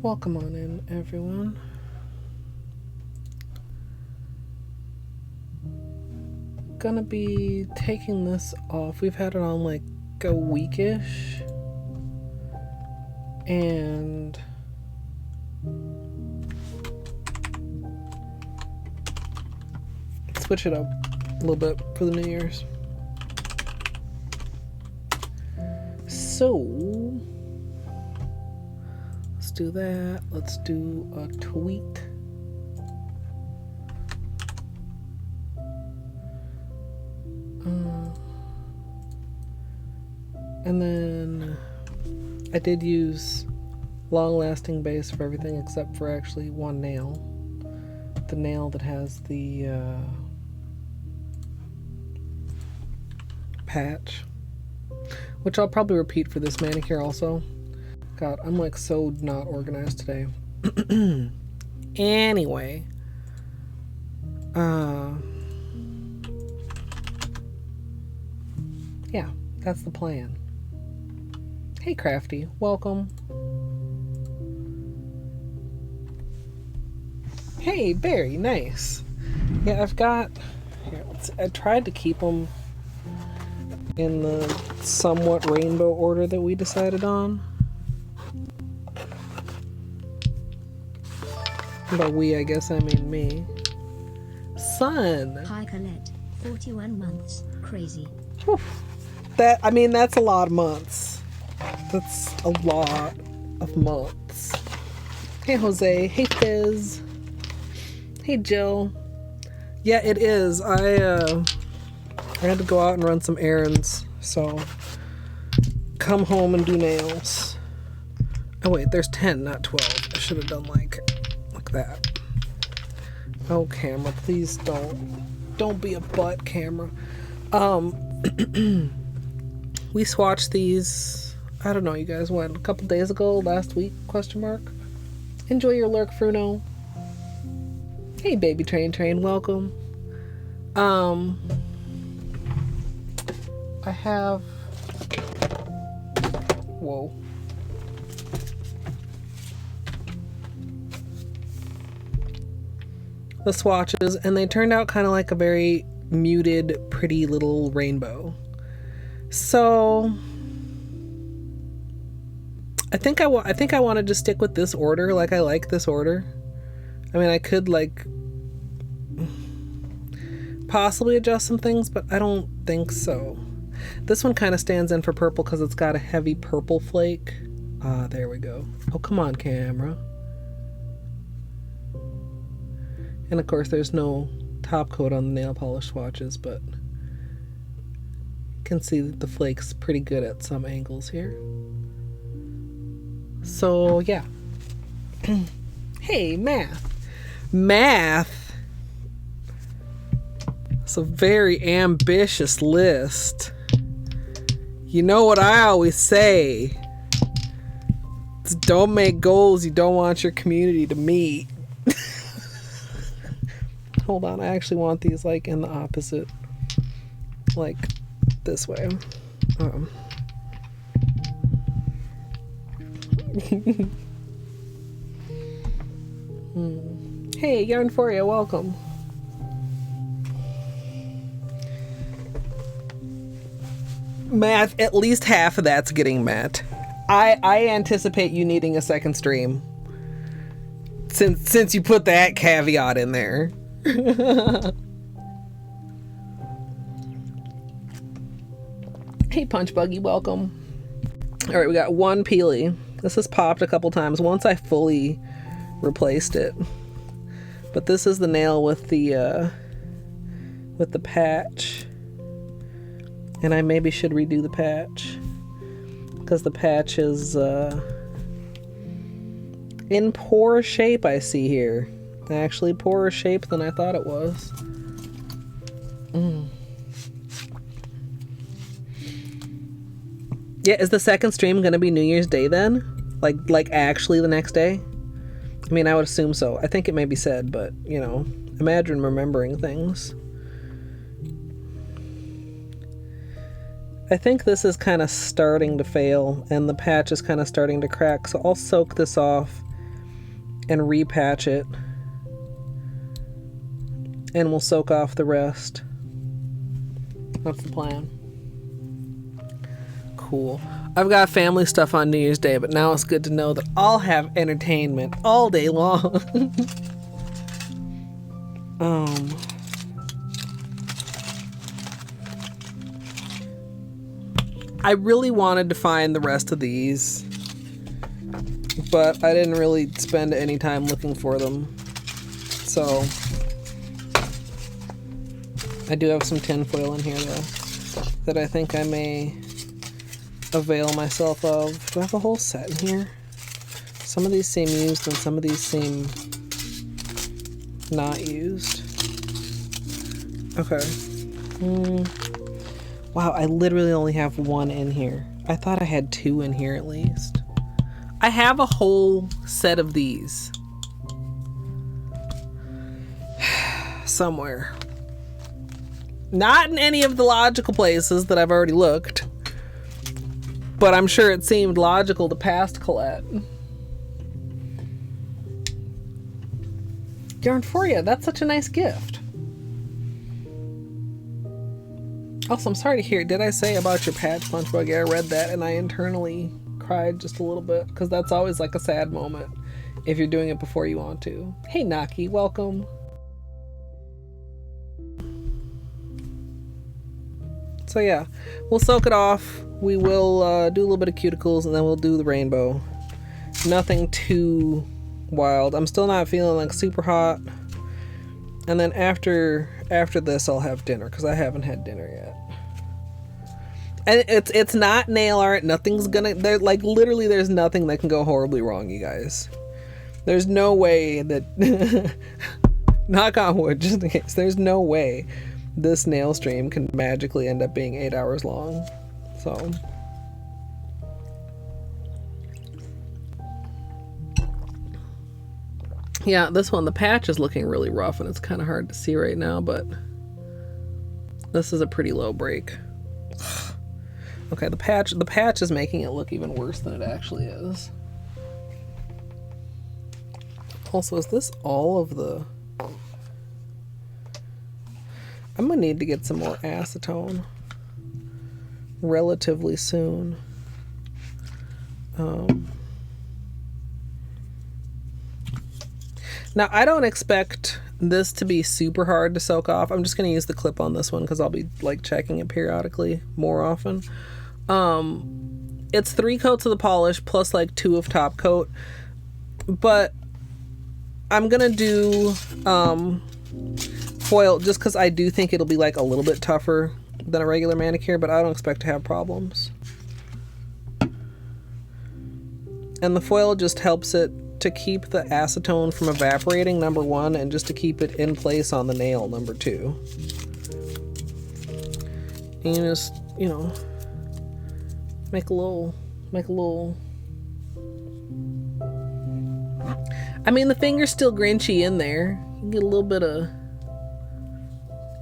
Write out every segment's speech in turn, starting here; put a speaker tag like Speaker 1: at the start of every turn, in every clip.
Speaker 1: Welcome on in, everyone. Gonna be taking this off. We've had it on like a weekish. And switch it up a little bit for the New Year's. So let's do that. Let's do a tweet. And then I did use long-lasting base for everything except for actually one nail. The nail that has the patch. Which I'll probably repeat for this manicure also. God, I'm like so not organized today. Anyway. Yeah, that's the plan. Hey Crafty, welcome. Hey Barry, nice. Yeah, I've got, here, I tried to keep them in the somewhat rainbow order that we decided on. By we, I guess I mean me. Son.
Speaker 2: Hi Colette, 41 months, crazy.
Speaker 1: Whew. That's a lot of months. That's a lot of months. Hey Jose, hey Fizz. Hey Jill. Yeah, it is. I had to go out and run some errands, so come home and do nails. Oh wait, there's 10, not 12. I should have done like that. Oh camera, please don't be a butt, camera. We swatched these, I don't know, you guys, when? A couple days ago, last week, question mark. Enjoy your lurk, Fruno. Hey baby train, welcome. I have, whoa. The swatches, and they turned out kind of like a very muted, pretty little rainbow. So I think I want to just stick with this order. Like, I like this order. I mean, I could like possibly adjust some things, but I don't think so. This one kind of stands in for purple because it's got a heavy purple flake. Ah, there we go. Oh, come on, camera. And of course, there's no top coat on the nail polish swatches, but you can see that the flake's pretty good at some angles here. So, yeah. Hey, Math. It's a very ambitious list. You know what I always say. It's don't make goals you don't want your community to meet. Hold on, I actually want these like in the opposite, like this way. Hey, Yarnforia, welcome. Math, at least half of that's getting met. I anticipate you needing a second stream. Since you put that caveat in there. Hey Punch Buggy, welcome. Alright, we got one peely. This has popped a couple times once I fully replaced it. But this is the nail with the patch. And I maybe should redo the patch. Because the patch is in poorer shape, I see here. Actually poorer shape than I thought it was. Yeah, is the second stream gonna be New Year's Day then? Like actually the next day? I mean, I would assume so. I think it may be said, but you know, imagine remembering things. I think this is kind of starting to fail and the patch is kind of starting to crack, so I'll soak this off and repatch it. And we'll soak off the rest. That's the plan. Cool. I've got family stuff on New Year's Day, but now it's good to know that I'll have entertainment all day long. I really wanted to find the rest of these, but I didn't really spend any time looking for them. So I do have some tinfoil in here though that I think I may avail myself of. Do I have a whole set in here? Some of these seem used and some of these seem not used. Okay. Wow, I literally only have one in here. I thought I had two in here at least. I have a whole set of these somewhere. Not in any of the logical places that I've already looked, but I'm sure it seemed logical to past Colette. Yarn for ya, that's such a nice gift. Also, I'm sorry to hear, did I say about your patch punch bug? Yeah, I read that and I internally cried just a little bit because that's always like a sad moment if you're doing it before you want to. Hey Naki, welcome. So yeah, we'll soak it off. We will do a little bit of cuticles and then we'll do the rainbow. Nothing too wild. I'm still not feeling like super hot. And then after this I'll have dinner because I haven't had dinner yet. And it's not nail art. Nothing's gonna, there, like literally there's nothing that can go horribly wrong, you guys. There's no way that knock on wood just in case, there's no way this nail stream can magically end up being 8 hours long. So yeah, this one, the patch is looking really rough and it's kind of hard to see right now, but this is a pretty low break. Okay, the patch is making it look even worse than it actually is. Also, is this all of the... I'm gonna need to get some more acetone relatively soon. Now, I don't expect this to be super hard to soak off. I'm just going to use the clip on this one because I'll be like checking it periodically more often. It's 3 coats of the polish plus like 2 of top coat, but I'm going to do foil just because I do think it'll be like a little bit tougher than a regular manicure, but I don't expect to have problems. And the foil just helps it to keep the acetone from evaporating, number 1, and just to keep it in place on the nail, number 2. And you just, you know, make a little I mean, the finger's still grinchy in there. You get a little bit of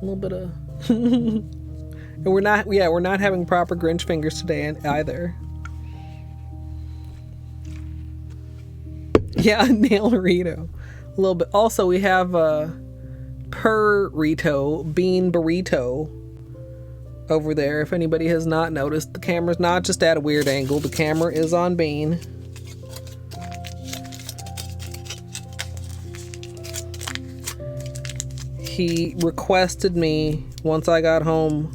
Speaker 1: and we're not having proper Grinch fingers today either. Yeah, nail burrito. A little bit. Also, we have a burrito, bean burrito over there. If anybody has not noticed, the camera's not just at a weird angle. The camera is on Bean. He requested me once I got home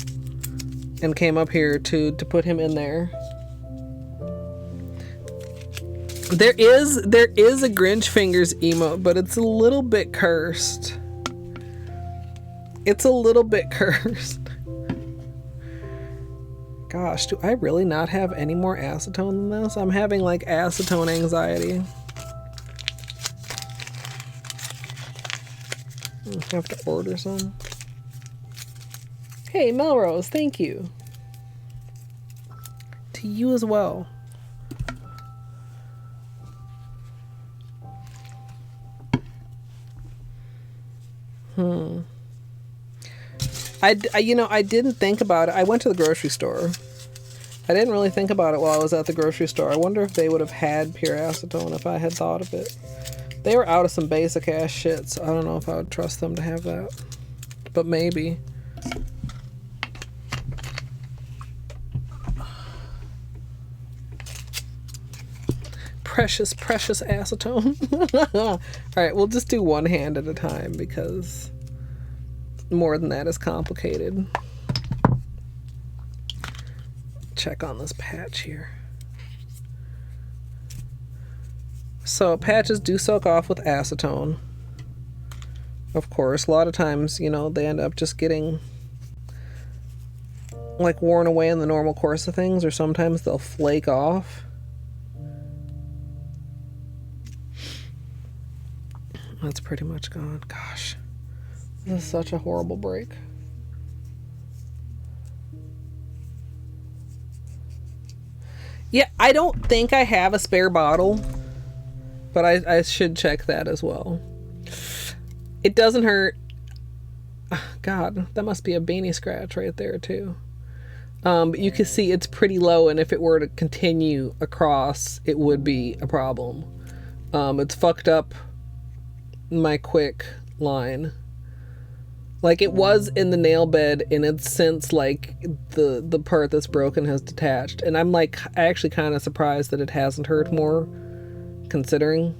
Speaker 1: and came up here to put him in there. There is a Grinch fingers emote, but it's a little bit cursed. It's a little bit cursed. Gosh, do I really not have any more acetone than this? I'm having like acetone anxiety. I have to order some. Hey, Melrose, thank you. To you as well. I didn't think about it. I went to the grocery store. I didn't really think about it while I was at the grocery store. I wonder if they would have had pure acetone if I had thought of it. They were out of some basic ass shit, so I don't know if I would trust them to have that. But maybe. Precious, precious acetone. Alright, we'll just do one hand at a time because more than that is complicated. Check on this patch here. So patches do soak off with acetone. Of course, a lot of times, you know, they end up just getting like worn away in the normal course of things, or sometimes they'll flake off. That's pretty much gone. Gosh, this is such a horrible break. Yeah, I don't think I have a spare bottle, but I should check that as well. It doesn't hurt. God, that must be a beanie scratch right there too. But you can see it's pretty low, and if it were to continue across, it would be a problem. It's fucked up my quick line. Like, it was in the nail bed, and it's since, like, the part that's broken has detached. And I'm, like, actually kind of surprised that it hasn't hurt more, considering.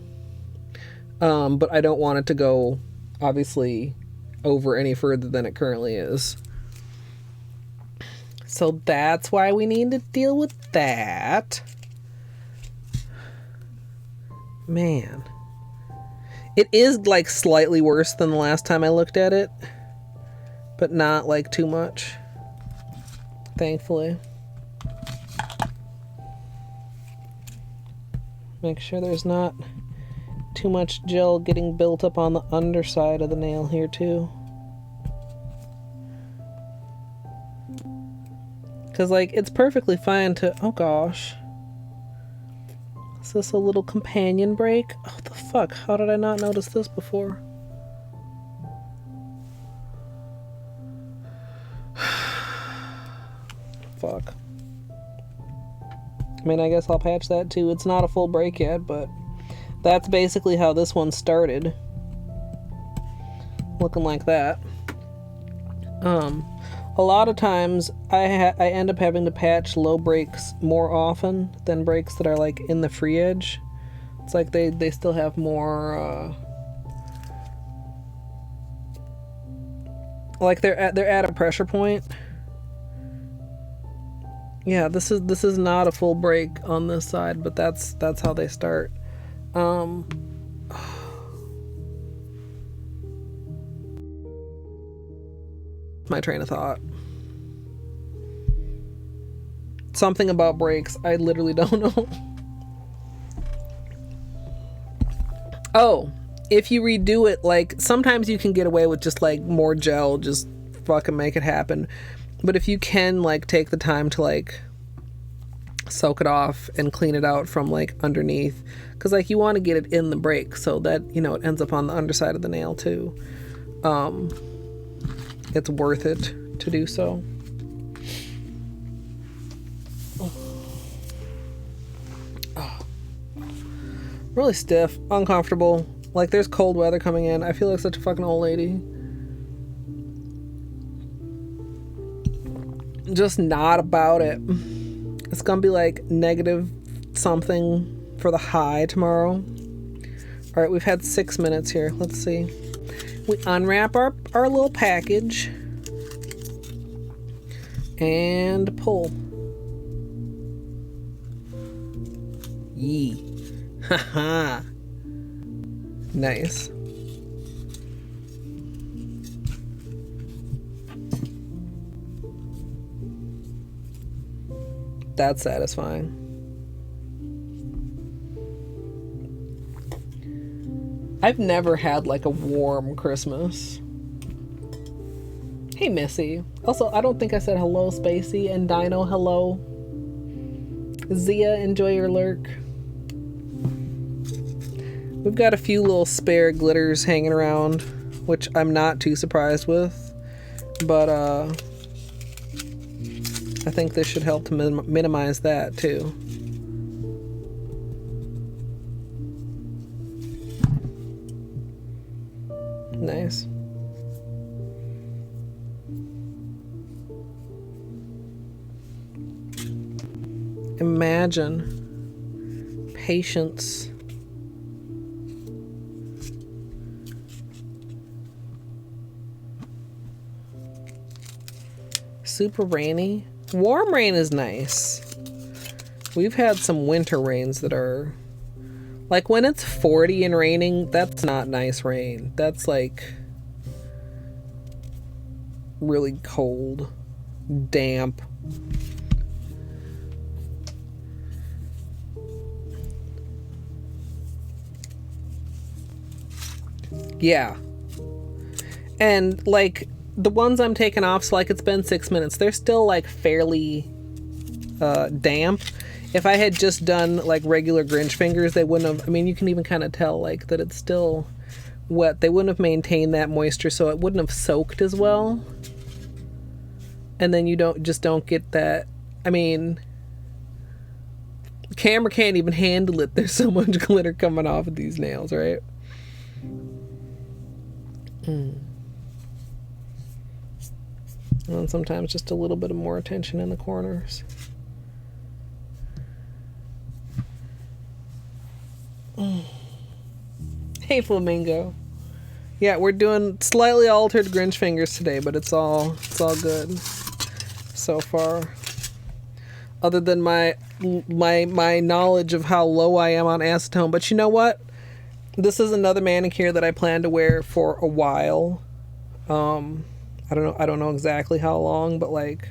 Speaker 1: But I don't want it to go, obviously, over any further than it currently is. So that's why we need to deal with that. Man. It is, like, slightly worse than the last time I looked at it. But not, like, too much. Thankfully. Make sure there's not too much gel getting built up on the underside of the nail here, too. Because, like, it's perfectly fine to... Oh, gosh. Is this a little companion break? Oh, the fuck? How did I not notice this before? Fuck. I mean, I guess I'll patch that too. It's not a full break yet, but that's basically how this one started. Looking like that. A lot of times I end up having to patch low breaks more often than breaks that are like in the free edge. It's like they still have more like they're at a pressure point. Yeah, this is not a full break on this side, but that's how they start. My train of thought. Something about breaks, I literally don't know. Oh, if you redo it, like, sometimes you can get away with just, like, more gel, just fucking make it happen. But if you can, like, take the time to, like, soak it off and clean it out from, like, underneath, because, like, you want to get it in the break so that, you know, it ends up on the underside of the nail too. It's worth it to do so. Really stiff, uncomfortable. Like, there's cold weather coming in. I feel like such a fucking old lady. Just not about it. It's gonna be like negative something for the high tomorrow. All right, we've had 6 minutes here. Let's see. We unwrap our little package and pull. Yee. Haha. Nice. That's satisfying. I've never had like a warm Christmas. Hey Missy. Also, I don't think I said hello Spacey, and Dino hello. Zia, enjoy your lurk. We've got a few little spare glitters hanging around, which I'm not too surprised with, but I think this should help to minimize that too. Nice. Imagine patience. Super rainy. Warm rain is nice. We've had some winter rains that are like when it's 40 and raining, that's not nice rain. That's like really cold, damp. Yeah. And like the ones I'm taking off, so like it's been 6 minutes, they're still like fairly damp. If I had just done like regular Grinch fingers, they wouldn't have, I mean, you can even kind of tell like that it's still wet. They wouldn't have maintained that moisture, so it wouldn't have soaked as well. And then you don't get that, I mean, the camera can't even handle it. There's so much glitter coming off of these nails, right? And sometimes just a little bit of more attention in the corners. Hey, Flamingo. Yeah, we're doing slightly altered Grinch fingers today, but it's all good so far. Other than my knowledge of how low I am on acetone, but you know what? This is another manicure that I plan to wear for a while. I don't know exactly how long, but like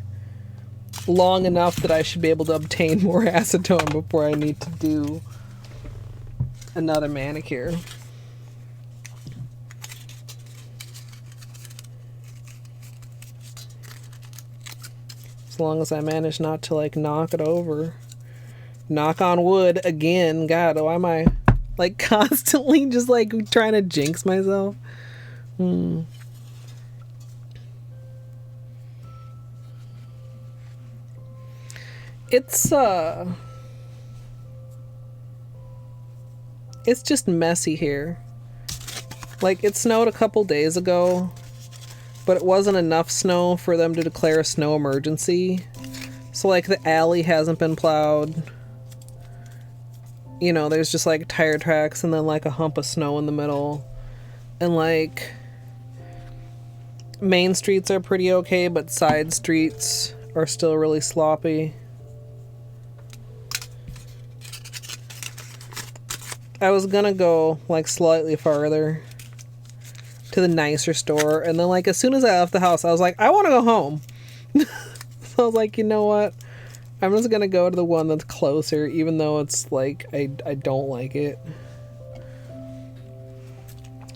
Speaker 1: long enough that I should be able to obtain more acetone before I need to do another manicure. As long as I manage not to like knock it over. Knock on wood again. God, why am I like constantly just like trying to jinx myself? It's just messy here. Like, it snowed a couple days ago, but it wasn't enough snow for them to declare a snow emergency. So like the alley hasn't been plowed. You know, there's just like tire tracks and then like a hump of snow in the middle. And like main streets are pretty okay, but side streets are still really sloppy. I was gonna go like slightly farther to the nicer store, and then like as soon as I left the house I was like, I want to go home. So I was like, you know what, I'm just gonna go to the one that's closer, even though it's like I don't like it.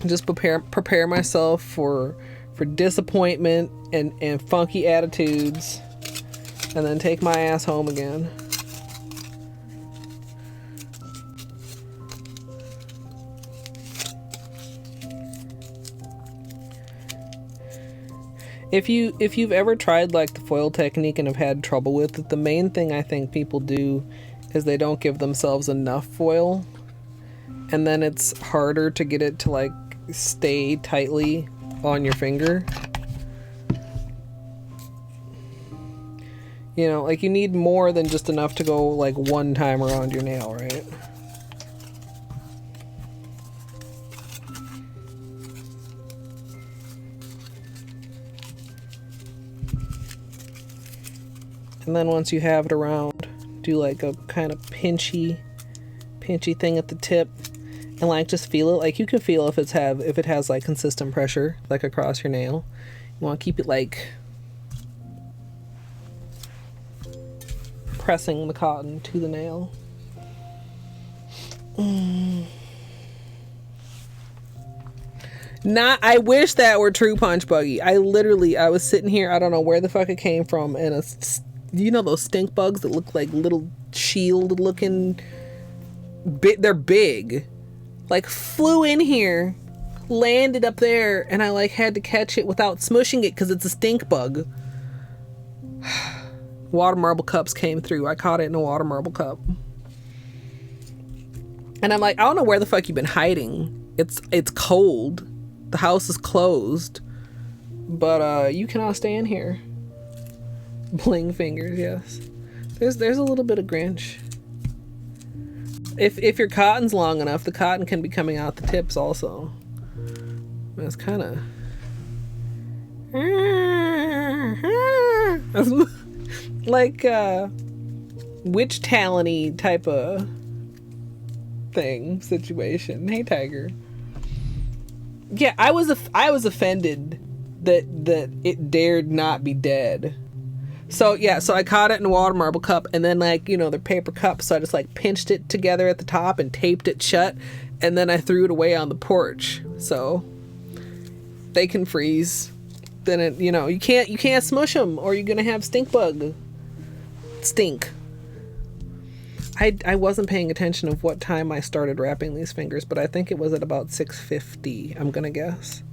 Speaker 1: Just prepare myself for disappointment and funky attitudes, and then take my ass home again. If you've ever tried like the foil technique and have had trouble with it, the main thing I think people do is they don't give themselves enough foil, and then it's harder to get it to like stay tightly on your finger. You know, like you need more than just enough to go like one time around your nail, right? And then once you have it around, do like a kind of pinchy thing at the tip, and like just feel it. Like you can feel if it has like consistent pressure like across your nail. You want to keep it like pressing the cotton to the nail. I wish that were true Punch Buggy. I was sitting here, I don't know where the fuck it came from, and you know those stink bugs that look like little shield looking, they're big, like flew in here, landed up there, and I like had to catch it without smushing it because it's a stink bug. Water marble cups came through. I caught it in a water marble cup, and I'm like, I don't know where the fuck you've been hiding. It's cold. The house is closed, but you cannot stay in here. Bling fingers, yes. There's a little bit of Grinch. If your cotton's long enough, the cotton can be coming out the tips also. That's kind of like witch talent-y type of thing situation. Hey, Tiger. Yeah, I was offended that it dared not be dead. So yeah, so I caught it in a water marble cup, and then like, you know, they're paper cups, so I just like pinched it together at the top and taped it shut, and then I threw it away on the porch so they can freeze. Then it, you know, you can't smush them or you're gonna have stink. I wasn't paying attention of what time I started wrapping these fingers, but I think it was at about 6:50. I'm gonna guess.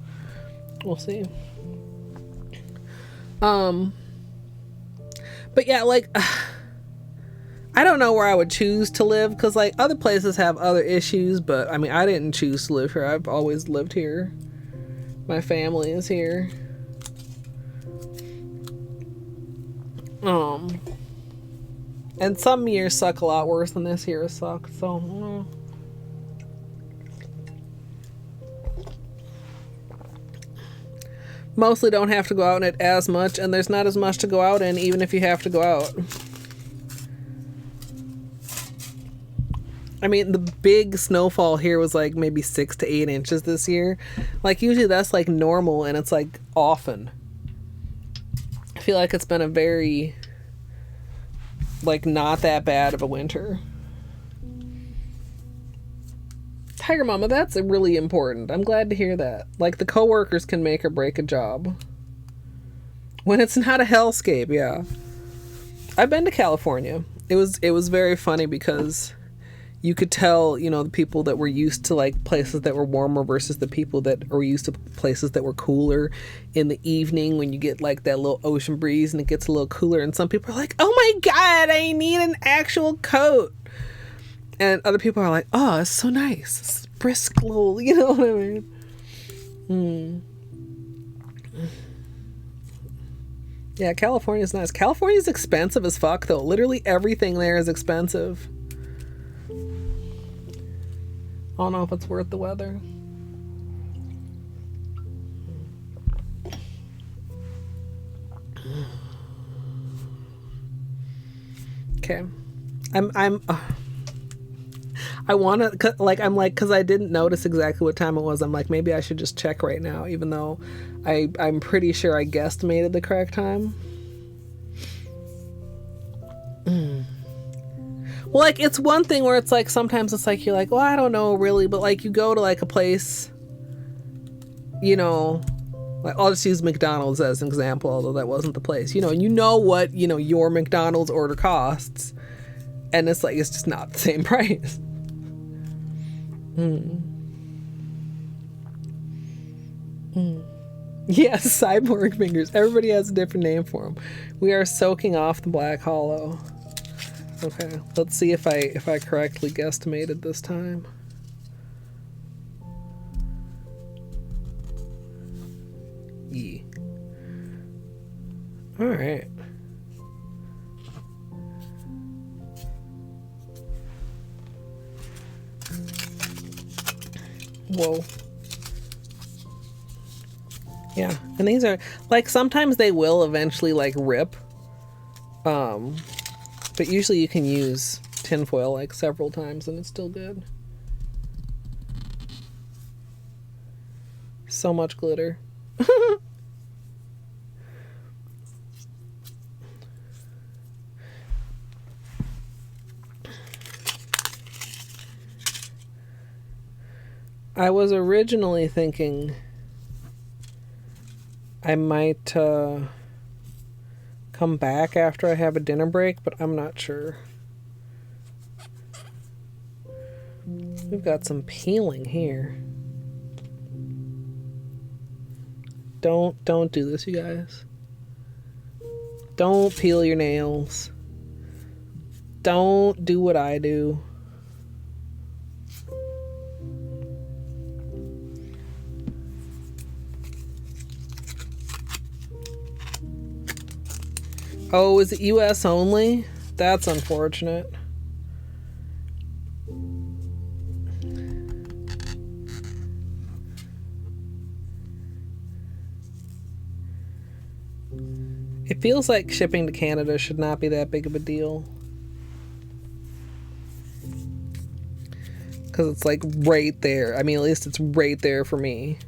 Speaker 1: We'll see. But yeah, like, I don't know where I would choose to live, because like other places have other issues, but I mean, I didn't choose to live here. I've always lived here. My family is here. And some years suck a lot worse than this year has sucked, so mostly don't have to go out in it as much, and there's not as much to go out in even if you have to go out. I mean, the big snowfall here was like maybe 6 to 8 inches this year. Like usually that's like normal, and it's like often. I feel like it's been a very like not that bad of a winter. Tiger Mama, that's really important. I'm glad to hear that. Like, the coworkers can make or break a job. When it's not a hellscape, yeah. I've been to California. It was very funny because you could tell, you know, the people that were used to like places that were warmer versus the people that are used to places that were cooler in the evening when you get like that little ocean breeze and it gets a little cooler, and some people are like, oh my god, I need an actual coat. And other people are like, oh, it's so nice. It's brisk little, you know what I mean? Yeah, California's nice. California's expensive as fuck, though. Literally everything there is expensive. I don't know if it's worth the weather. Okay. I want to, like, I'm like, because I didn't notice exactly what time it was. I'm like, maybe I should just check right now, even though I'm pretty sure I guesstimated the correct time. Well, like, it's one thing where it's like, sometimes it's like, you're like, well, I don't know really, but like, you go to like a place, you know, like, I'll just use McDonald's as an example, although that wasn't the place, you know what, you know, your McDonald's order costs, and it's like, it's just not the same price. Yes, cyborg fingers. Everybody has a different name for them. We are soaking off the black hollow. Okay, let's see if I correctly guesstimated this time. Yeah. All right. Whoa. Yeah, and these are like, sometimes they will eventually like rip, but usually you can use tinfoil like several times and it's still good. So much glitter. I was originally thinking I might come back after I have a dinner break, but I'm not sure. We've got some peeling here. Don't do this, you guys. Don't peel your nails. Don't do what I do. Oh, is it US only? That's unfortunate. It feels like shipping to Canada should not be that big of a deal. Because it's like right there. I mean, at least it's right there for me.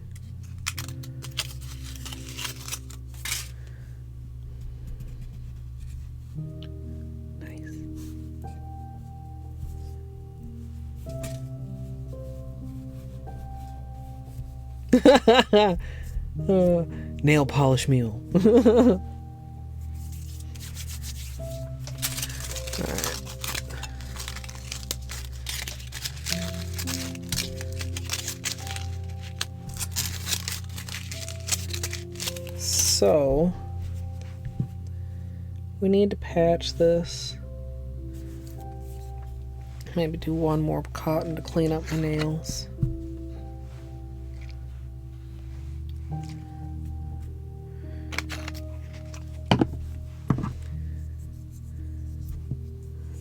Speaker 1: Nice. Nail polish meal. So, we need to patch this. Maybe do one more cotton to clean up my nails.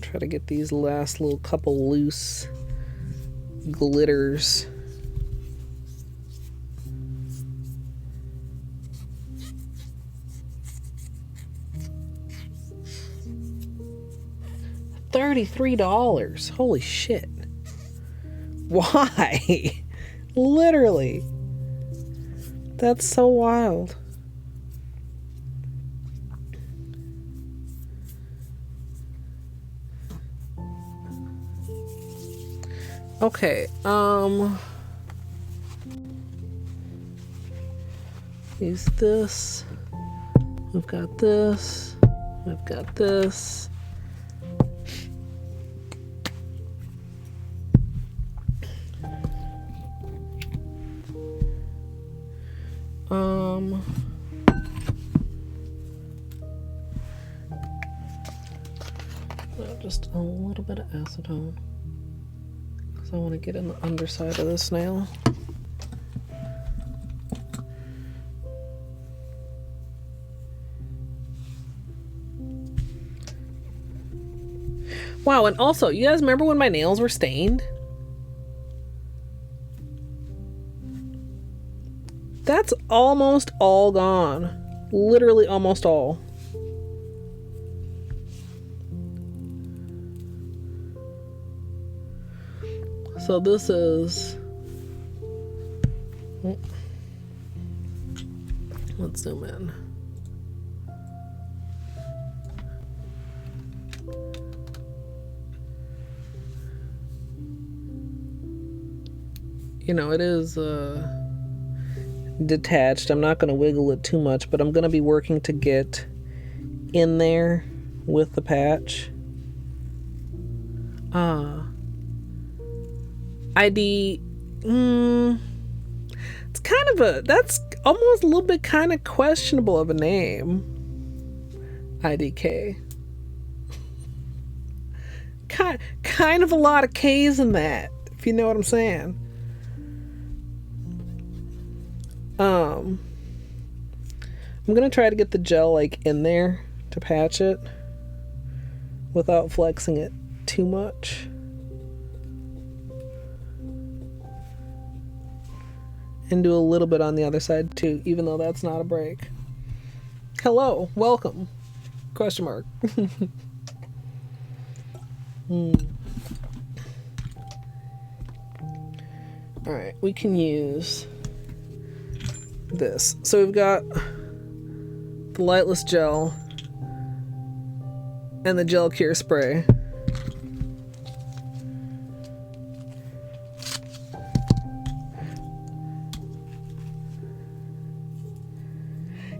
Speaker 1: Try to get these last little couple loose glitters. $33. Holy shit. Why? Literally. That's so wild. Okay, use this. We've got this. We've got this. Just a little bit of acetone, because I want to get in the underside of this nail. Wow, and also, you guys remember when my nails were stained? That's almost all gone. Literally almost all. So this is... Let's zoom in. You know, it is detached. I'm not going to wiggle it too much, but I'm going to be working to get in there with the patch. ID, it's kind of that's almost a little bit kind of questionable of a name. IDK. Kind of a lot of K's in that, if you know what I'm saying. I'm gonna try to get the gel like in there to patch it without flexing it too much. And do a little bit on the other side too, even though that's not a break. Hello, welcome. Question mark. Alright, we can use this. So we've got the lightless gel and the gel cure spray.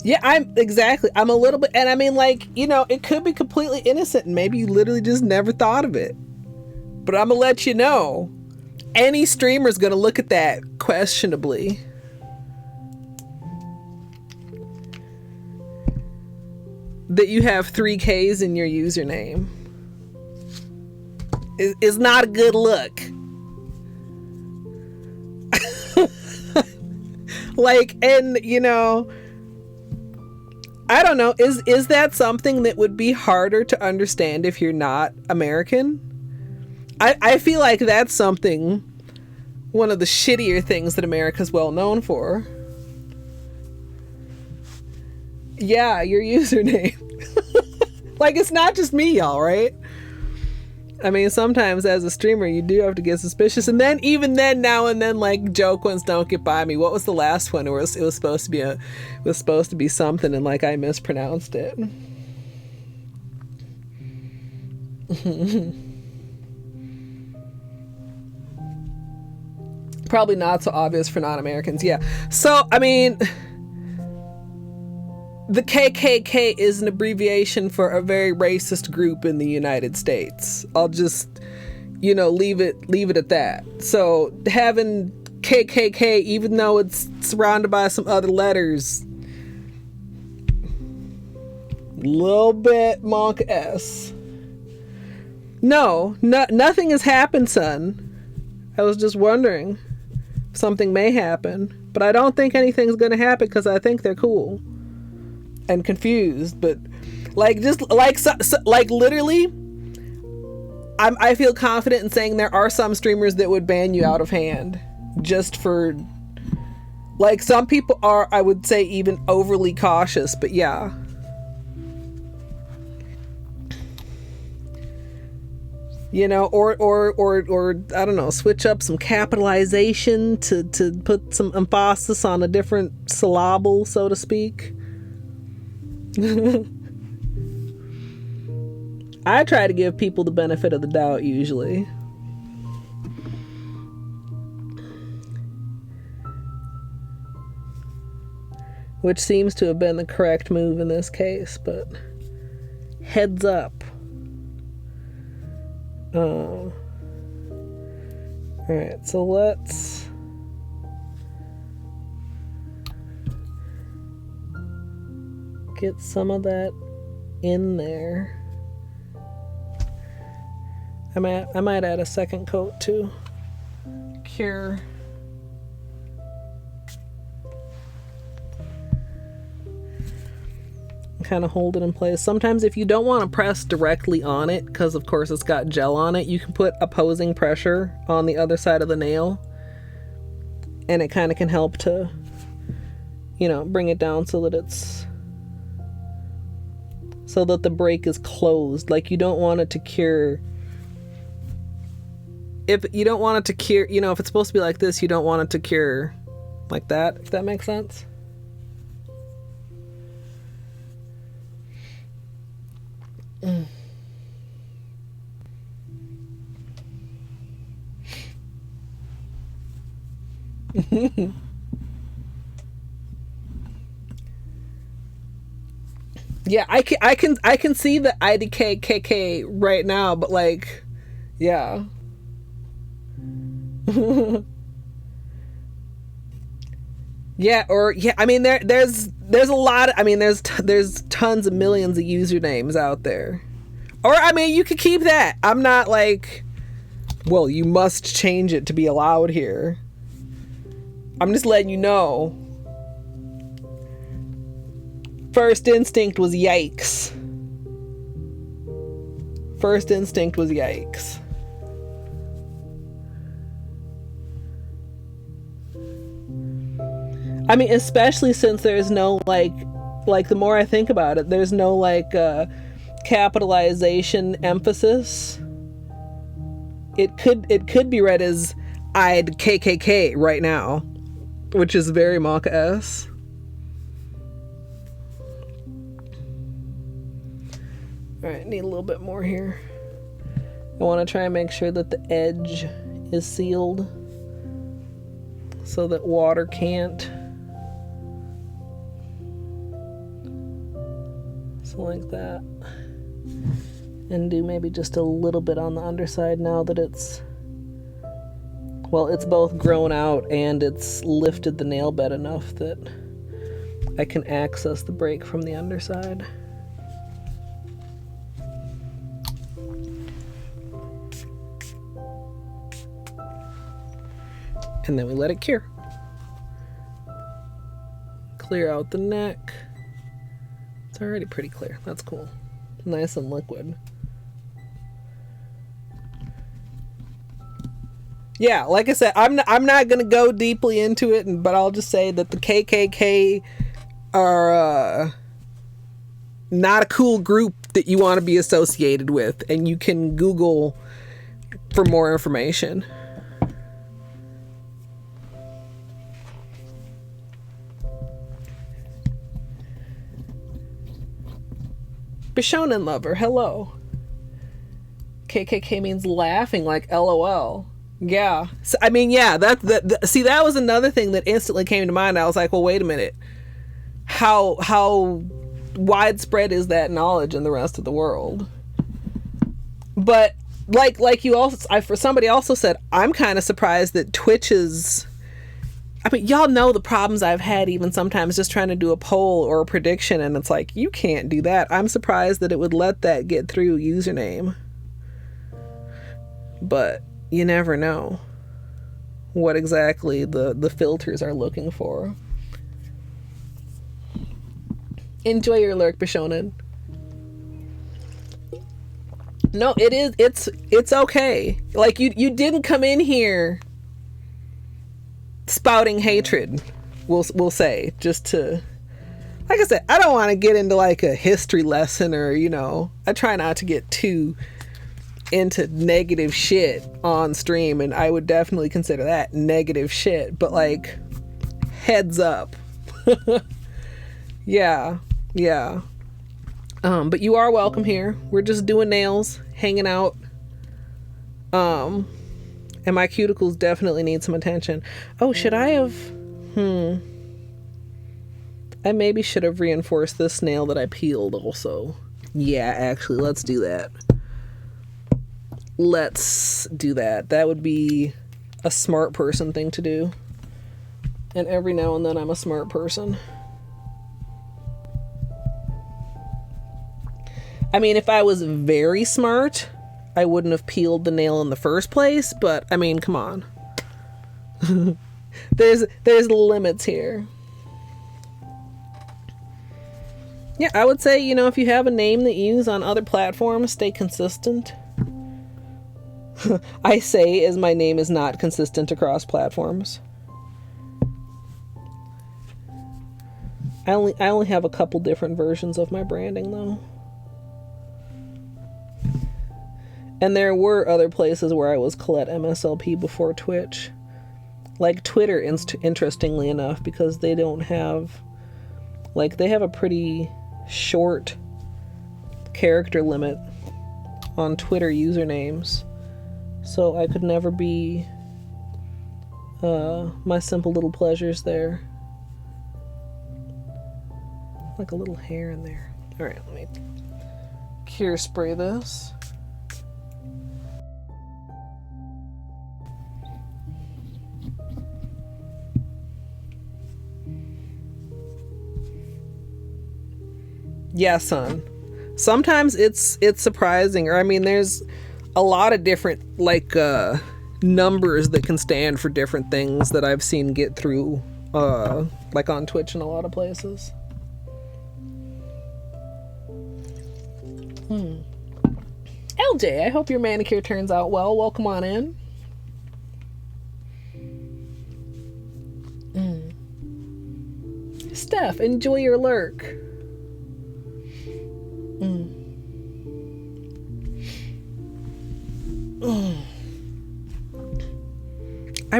Speaker 1: Yeah, I'm a little bit, and I mean, like, you know, it could be completely innocent and maybe you literally just never thought of it. But I'm gonna let you know, any streamer's gonna look at that questionably. That you have 3 Ks in your username is not a good look. Like, and you know, I don't know. Is that something that would be harder to understand if you're not American? I feel like that's something, one of the shittier things that America's well known for. Yeah, your username. Like, it's not just me, y'all, right? I mean, sometimes as a streamer, you do have to get suspicious. And then, even then, now and then, like, joke ones don't get by me. What was the last one? It was supposed to be something, and like I mispronounced it. Probably not so obvious for non-Americans. Yeah. So, I mean, the KKK is an abbreviation for a very racist group in the United States. I'll just, leave it at that. So having KKK, even though it's surrounded by some other letters, little bit Monk S. No, nothing has happened, son. I was just wondering if something may happen, but I don't think anything's gonna happen because I think they're cool and confused. But like, just like like literally, I feel confident in saying there are some streamers that would ban you out of hand just for, like, some people are, I would say, even overly cautious. But yeah. Or I don't know, switch up some capitalization to put some emphasis on a different syllable, so to speak. I try to give people the benefit of the doubt usually. Which seems to have been the correct move in this case, but heads up. Alright, so let's get some of that in there. I might add a second coat to cure. Kind of hold it in place. Sometimes if you don't want to press directly on it, because of course it's got gel on it, you can put opposing pressure on the other side of the nail, and it kind of can help to, bring it down so that the break is closed. Like, you don't want it to cure. If you don't want it to cure, if it's supposed to be like this, you don't want it to cure like that, if that makes sense. Yeah, I can see the IDKKK right now, but like, yeah. I mean, there's a lot of, I mean, there's tons of millions of usernames out there. Or, I mean, you could keep that. I'm not like, well, you must change it to be allowed here. I'm just letting you know. First instinct was yikes. First instinct was yikes. I mean, especially since there's no, like the more I think about it, there's no, capitalization emphasis. It could be read as I'd KKK right now, which is very Mach S. Alright, need a little bit more here. I want to try and make sure that the edge is sealed so that water can't. So like that. And do maybe just a little bit on the underside now that it's both grown out and it's lifted the nail bed enough that I can access the break from the underside. And then we let it cure. Clear out the neck. It's already pretty clear. That's cool. Nice and liquid. Yeah, like I said, I'm not gonna go deeply into it, but I'll just say that the KKK are not a cool group that you want to be associated with, and you can Google for more information. Bishonen lover, hello. KKK means laughing, like LOL. Yeah. So, I mean, yeah, see, that was another thing that instantly came to mind. I was like, well, wait a minute. How widespread is that knowledge in the rest of the world? But like you also, for somebody also said, I'm kind of surprised that Twitch's, I mean, y'all know the problems I've had even sometimes just trying to do a poll or a prediction, and it's like, you can't do that. I'm surprised that it would let that get through username. But you never know what exactly the filters are looking for. Enjoy your lurk, Bishonen. No, it's okay. Like, you didn't come in here spouting hatred, we'll say, just to, like I said, I don't want to get into like a history lesson, or, you know, I try not to get too into negative shit on stream, and I would definitely consider that negative shit, but like, heads up. yeah but you are welcome here. We're just doing nails, hanging out, and my cuticles definitely need some attention. Oh, should I have... I maybe should have reinforced this nail that I peeled also. Yeah, actually, let's do that. Let's do that. That would be a smart person thing to do. And every now and then I'm a smart person. I mean, if I was very smart, I wouldn't have peeled the nail in the first place, but I mean, come on. there's limits here. Yeah, I would say, you know, if you have a name that you use on other platforms, stay consistent. I say as my name is not consistent across platforms. I only have a couple different versions of my branding though. And there were other places where I was Colette MSLP before Twitch. Like Twitter, interestingly enough, because they don't have... Like, they have a pretty short character limit on Twitter usernames. So I could never be my simple little pleasures there. Like a little hair in there. Alright, let me cure spray this. Yeah, son. Sometimes it's surprising, or I mean, there's a lot of different like numbers that can stand for different things that I've seen get through, like on Twitch and a lot of places. LJ, I hope your manicure turns out well. Welcome on in. Steph, enjoy your lurk. I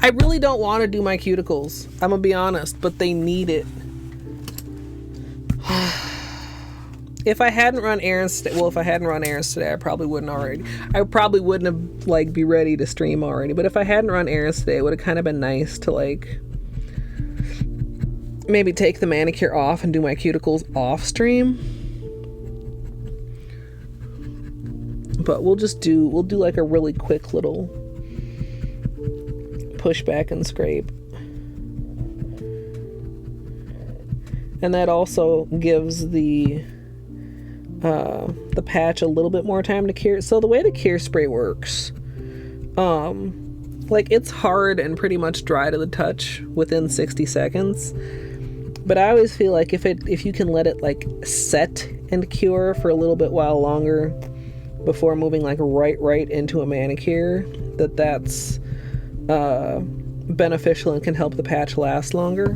Speaker 1: really don't want to do my cuticles. I'm gonna be honest, but they need it. If I hadn't run errands today, I probably wouldn't have like be ready to stream already. But if I hadn't run errands today, it would have kind of been nice to like maybe take the manicure off and do my cuticles off stream. But we'll do like a really quick little push back and scrape. And that also gives the patch a little bit more time to cure. So the way the cure spray works, like it's hard and pretty much dry to the touch within 60 seconds. But I always feel like if you can let it like set and cure for a little bit while longer before moving like right into a manicure, that's beneficial and can help the patch last longer,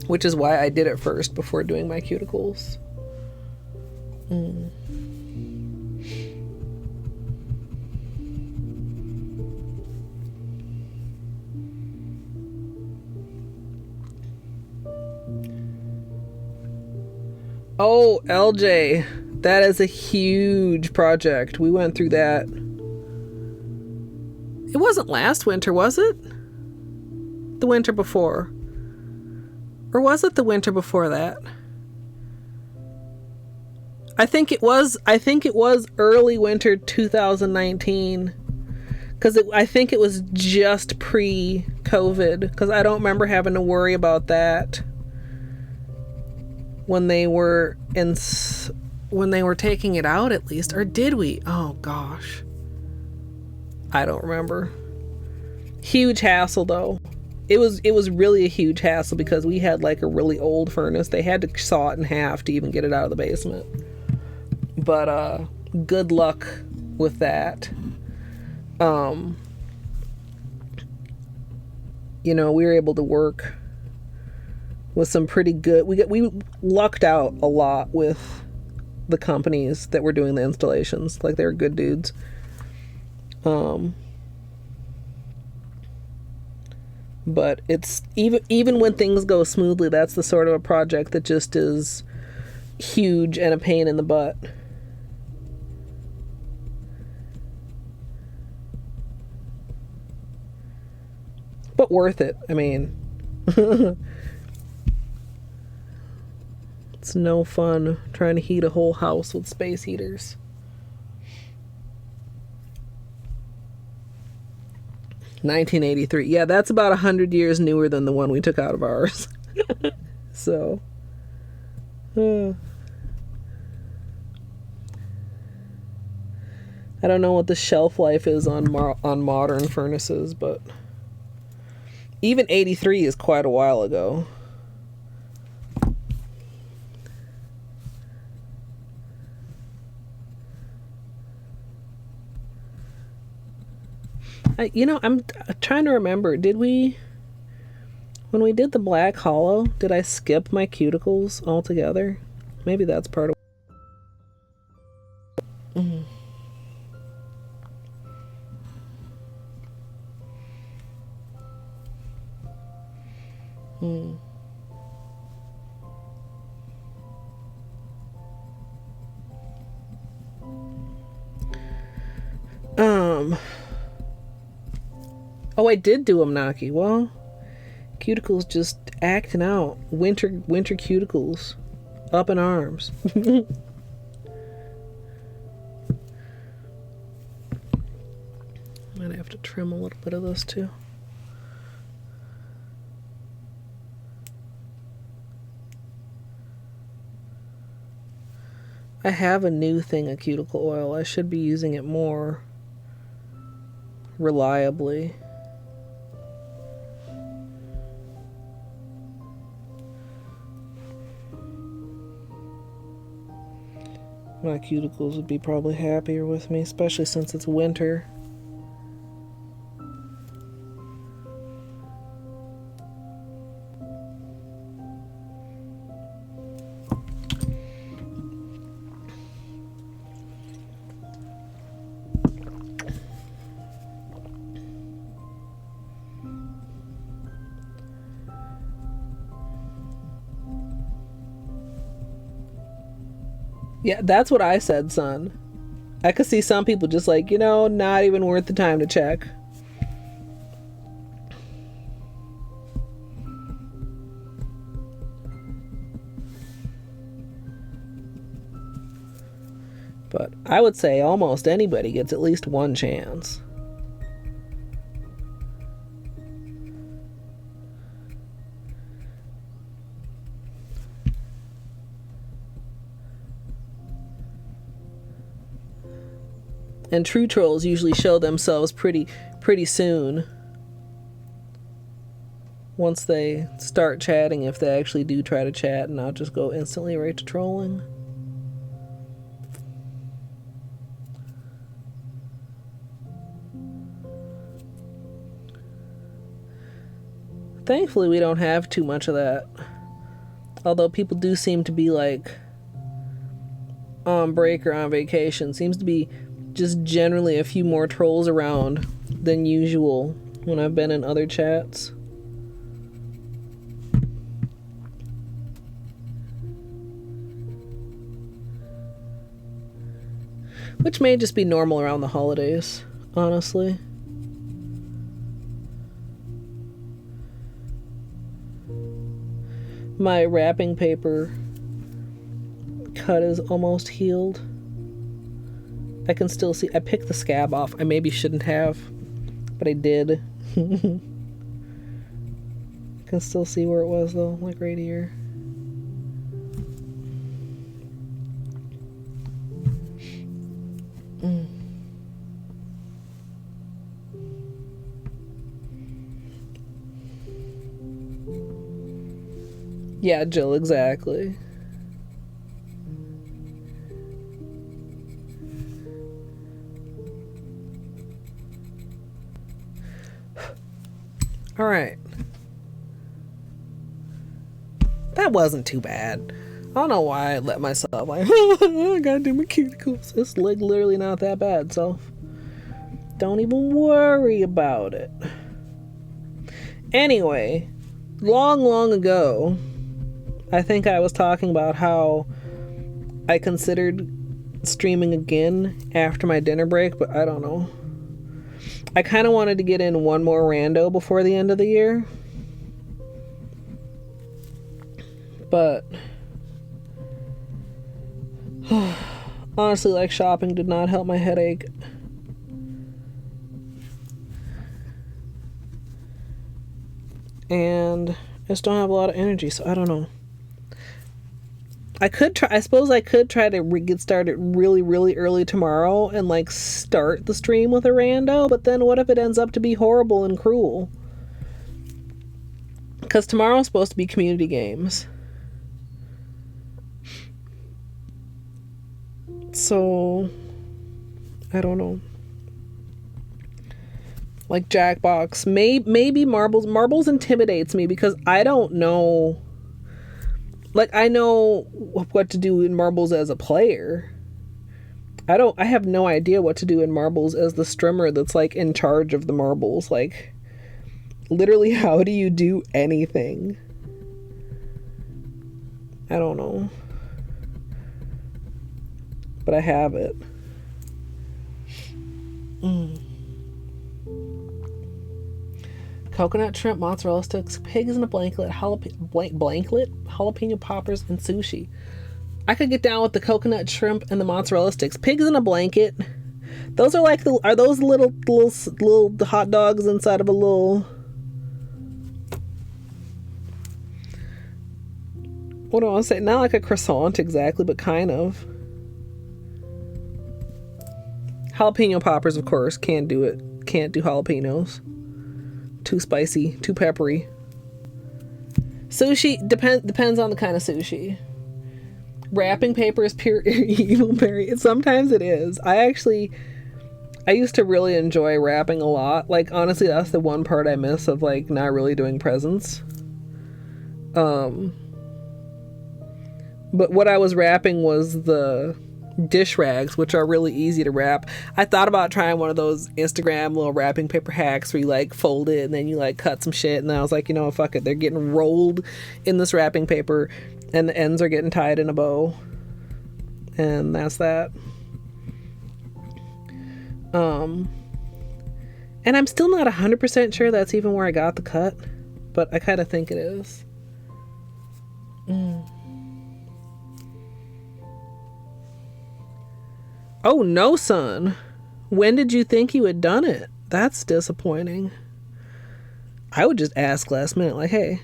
Speaker 1: which is why I did it first before doing my cuticles. Oh, LJ, that is a huge project. We went through that. It wasn't last winter, was it? The winter before. Or was it the winter before that? I think it was early winter 2019. Because I think it was just pre-COVID. Because I don't remember having to worry about that when they were taking it out, at least. Or did we? Oh gosh, I don't remember. Huge hassle though. It was really a huge hassle because we had like a really old furnace. They had to saw it in half to even get it out of the basement. But good luck with that. We were able to work with some pretty good, we lucked out a lot with the companies that were doing the installations. Like, they were good dudes. But it's even when things go smoothly, that's the sort of a project that just is huge and a pain in the butt. But worth it. I mean, it's no fun trying to heat a whole house with space heaters. $1983. Yeah, that's about 100 years newer than the one we took out of ours. So, I don't know what the shelf life is on modern furnaces, but even 83 is quite a while ago. I'm trying to remember, when we did the black Holo, did I skip my cuticles altogether? Maybe that's part of mm. Hmm. Oh, I did do them, Naki. Well, cuticles just acting out. Winter cuticles. Up in arms. Might have to trim a little bit of this too. I have a new thing of cuticle oil. I should be using it more reliably. My cuticles would be probably happier with me, especially since it's winter. Yeah, that's what I said, son. I could see some people just like, not even worth the time to check. But I would say almost anybody gets at least one chance. And true trolls usually show themselves pretty soon once they start chatting, if they actually do try to chat, and not just go instantly right to trolling. Thankfully, we don't have too much of that. Although people do seem to be like on break or on vacation. Seems to be just generally a few more trolls around than usual when I've been in other chats. Which may just be normal around the holidays, honestly. My wrapping paper cut is almost healed. I can still see. I picked the scab off. I maybe shouldn't have, but I did. I can still see where it was though, like right here. Yeah, Jill, exactly. All right. That wasn't too bad. I don't know why I let myself like, I gotta do my cuticles. It's like literally not that bad, so don't even worry about it. Anyway, long ago, I think I was talking about how I considered streaming again after my dinner break, but I don't know. I kind of wanted to get in one more rando before the end of the year. But honestly, like, shopping did not help my headache. And I just don't have a lot of energy, so I don't know. I suppose I could try to get started really early tomorrow and like start the stream with a rando, but then what if it ends up to be horrible and cruel? Because tomorrow's supposed to be community games. So, I don't know. Like Jackbox, maybe Marbles. Marbles intimidates me because I don't know. Like, I know what to do in Marbles as a player. I have no idea what to do in Marbles as the streamer that's like in charge of the marbles. Like, literally, how do you do anything? I don't know. But I have it. Coconut shrimp, mozzarella sticks, pigs in a blanket, jalapeno poppers, and sushi. I could get down with the coconut shrimp and the mozzarella sticks. Pigs in a blanket. Those are like are those little hot dogs inside of a little? What do I want to say? Not like a croissant exactly, but kind of. Jalapeno poppers, of course. Can't do it. Can't do jalapenos. Too spicy, too peppery. Sushi depends on the kind of sushi. Wrapping paper is pure evil, Barry. Sometimes it is. I used to really enjoy wrapping a lot. Like, honestly, that's the one part I miss of like not really doing presents. But what I was wrapping was the dish rags, which are really easy to wrap. I thought about trying one of those Instagram little wrapping paper hacks where you like fold it and then you like cut some shit, and then I was like, you know, fuck it, they're getting rolled in this wrapping paper and the ends are getting tied in a bow, and that's that. And I'm still not 100% sure that's even where I got the cut, but I kind of think it is. Oh no, son. When did you think you had done it? That's disappointing. I would just ask last minute, like, hey,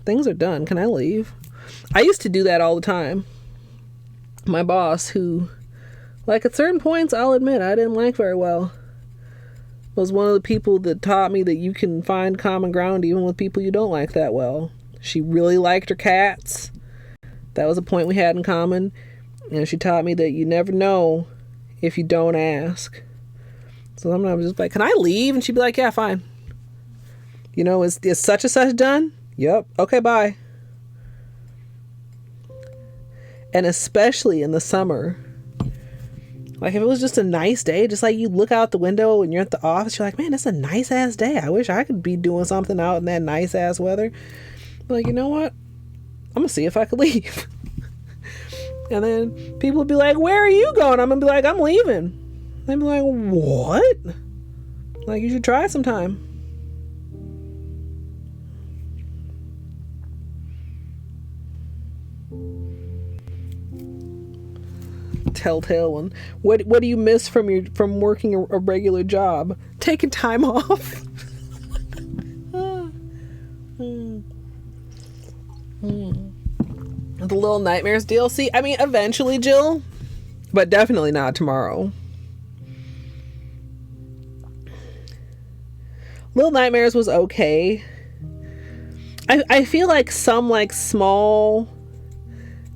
Speaker 1: things are done. Can I leave? I used to do that all the time. My boss, who, like, at certain points, I'll admit, I didn't like very well, was one of the people that taught me that you can find common ground even with people you don't like that well. She really liked her cats. That was a point we had in common. And she taught me that you never know if you don't ask. So sometimes I'm just like, can I leave? And she'd be like, yeah, fine. You know, is such and such done? Yep. Okay, bye. And especially in the summer. Like, if it was just a nice day, just like you look out the window and you're at the office, you're like, man, it's a nice ass day. I wish I could be doing something out in that nice ass weather. But like, you know what? I'm gonna see if I could leave. And then people would be like, where are you going? I'm gonna be like, I'm leaving. They'd be like, what? Like, you should try sometime. Telltale one. What do you miss from working a regular job? Taking time off. The Little Nightmares DLC. I mean, eventually, Jill, but definitely not tomorrow. Little Nightmares was okay. I feel like some like small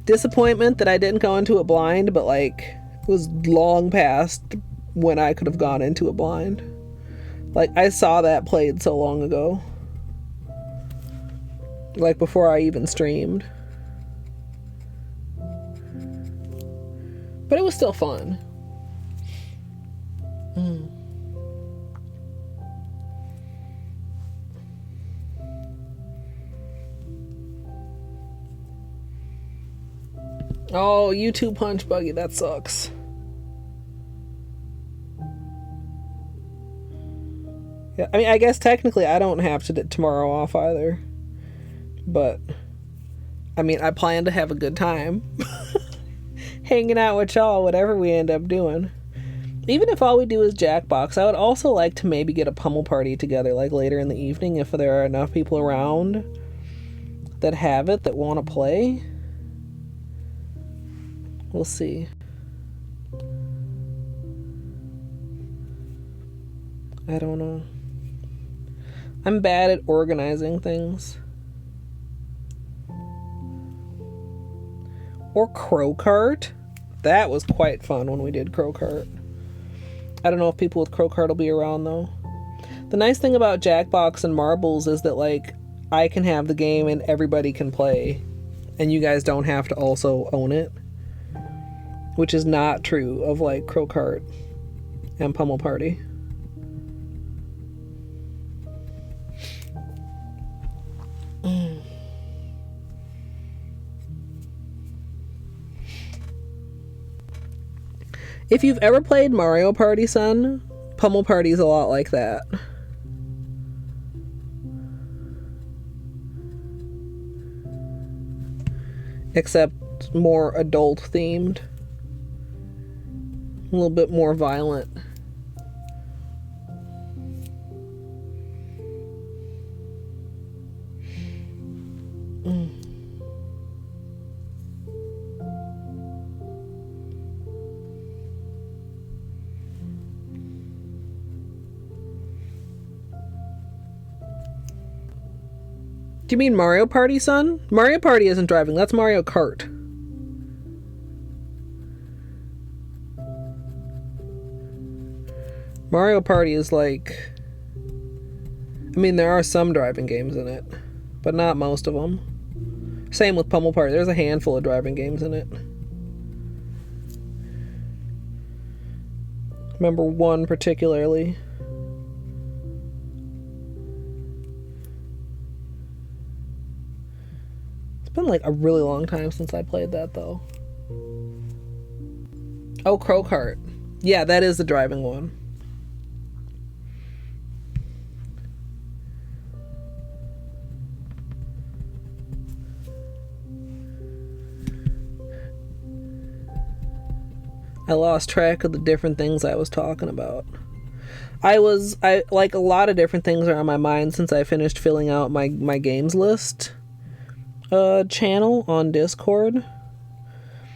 Speaker 1: disappointment that I didn't go into it blind, but like it was long past when I could have gone into it blind. Like, I saw that played so long ago, like before I even streamed, but it was still fun. Oh, YouTube Punch Buggy, that sucks. Yeah, I mean, I guess technically I don't have to get tomorrow off either. But, I mean, I plan to have a good time. Hanging out with y'all, whatever we end up doing. Even if all we do is Jackbox, I would also like to maybe get a pummel party together, like later in the evening, if there are enough people around that have it, that want to play. We'll see. I don't know. I'm bad at organizing things. Or Crow Cart. That was quite fun when we did Crow Cart. I don't know if people with Crow Cart will be around though. The nice thing about Jackbox and Marbles is that like I can have the game and everybody can play, and you guys don't have to also own it. Which is not true of like Crow Cart and Pummel Party. If you've ever played Mario Party, son, Pummel Party is a lot like that. Except more adult themed. A little bit more violent. Do you mean Mario Party, son? Mario Party isn't driving. That's Mario Kart. Mario Party is like... I mean, there are some driving games in it, but not most of them. Same with Pummel Party. There's a handful of driving games in it. Remember one particularly. It's been like a really long time since I played that though. Oh, Crow Cart. Yeah, that is the driving one. I lost track of the different things I was talking about. I like a lot of different things are on my mind since I finished filling out my games list channel on Discord.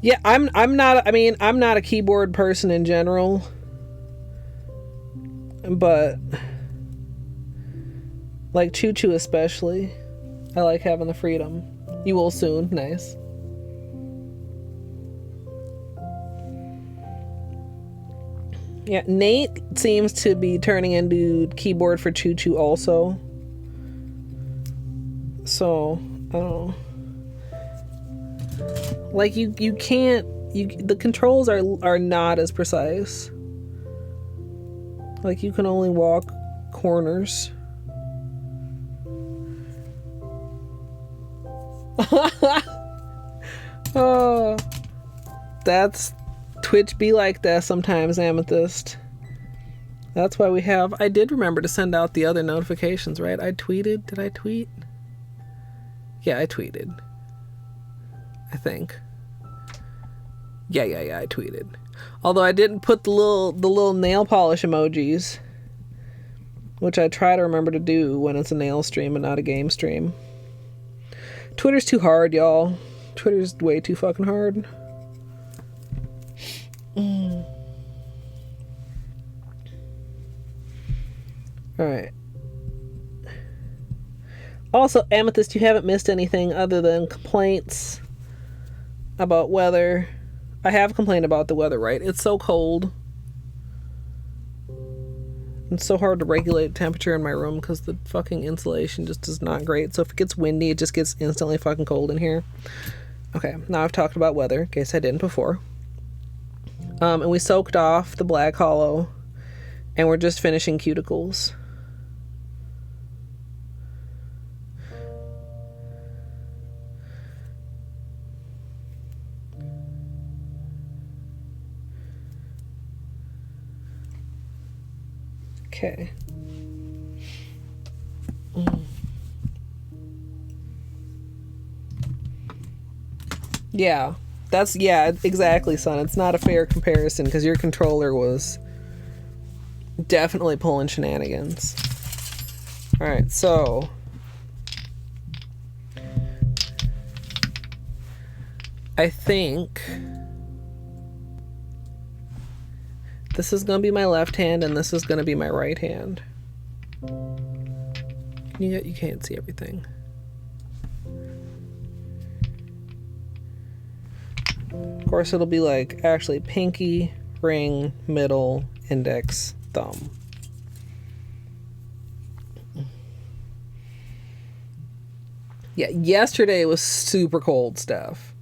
Speaker 1: Yeah, I'm not, I mean, I'm not a keyboard person in general, but like Choo Choo especially, I like having the freedom. You will soon. Nice. Yeah, Nate seems to be turning into keyboard for Choo Choo also. So, I don't know. Like, you can't, the controls are not as precise. Like, you can only walk corners. Oh, that's Twitch be like that sometimes, Amethyst. That's why I did remember to send out the other notifications, right? I tweeted. Did I tweet? Yeah, I tweeted. I think. Yeah, I tweeted. Although I didn't put the little nail polish emojis, which I try to remember to do when it's a nail stream and not a game stream. Twitter's too hard, y'all. Twitter's way too fucking hard. Alright. Also, Amethyst, you haven't missed anything other than complaints about weather. I have complained about the weather, right? It's so cold. It's so hard to regulate temperature in my room because the fucking insulation just is not great. So if it gets windy, it just gets instantly fucking cold in here. Okay, now I've talked about weather, in case I didn't before. And we soaked off the black Holo, and we're just finishing cuticles. Okay. Yeah, exactly, son. It's not a fair comparison because your controller was definitely pulling shenanigans. Alright, so I think this is gonna be my left hand and this is gonna be my right hand. You can't see everything. Of course, it'll be like actually pinky, ring, middle, index, thumb. Yeah, yesterday was super cold stuff.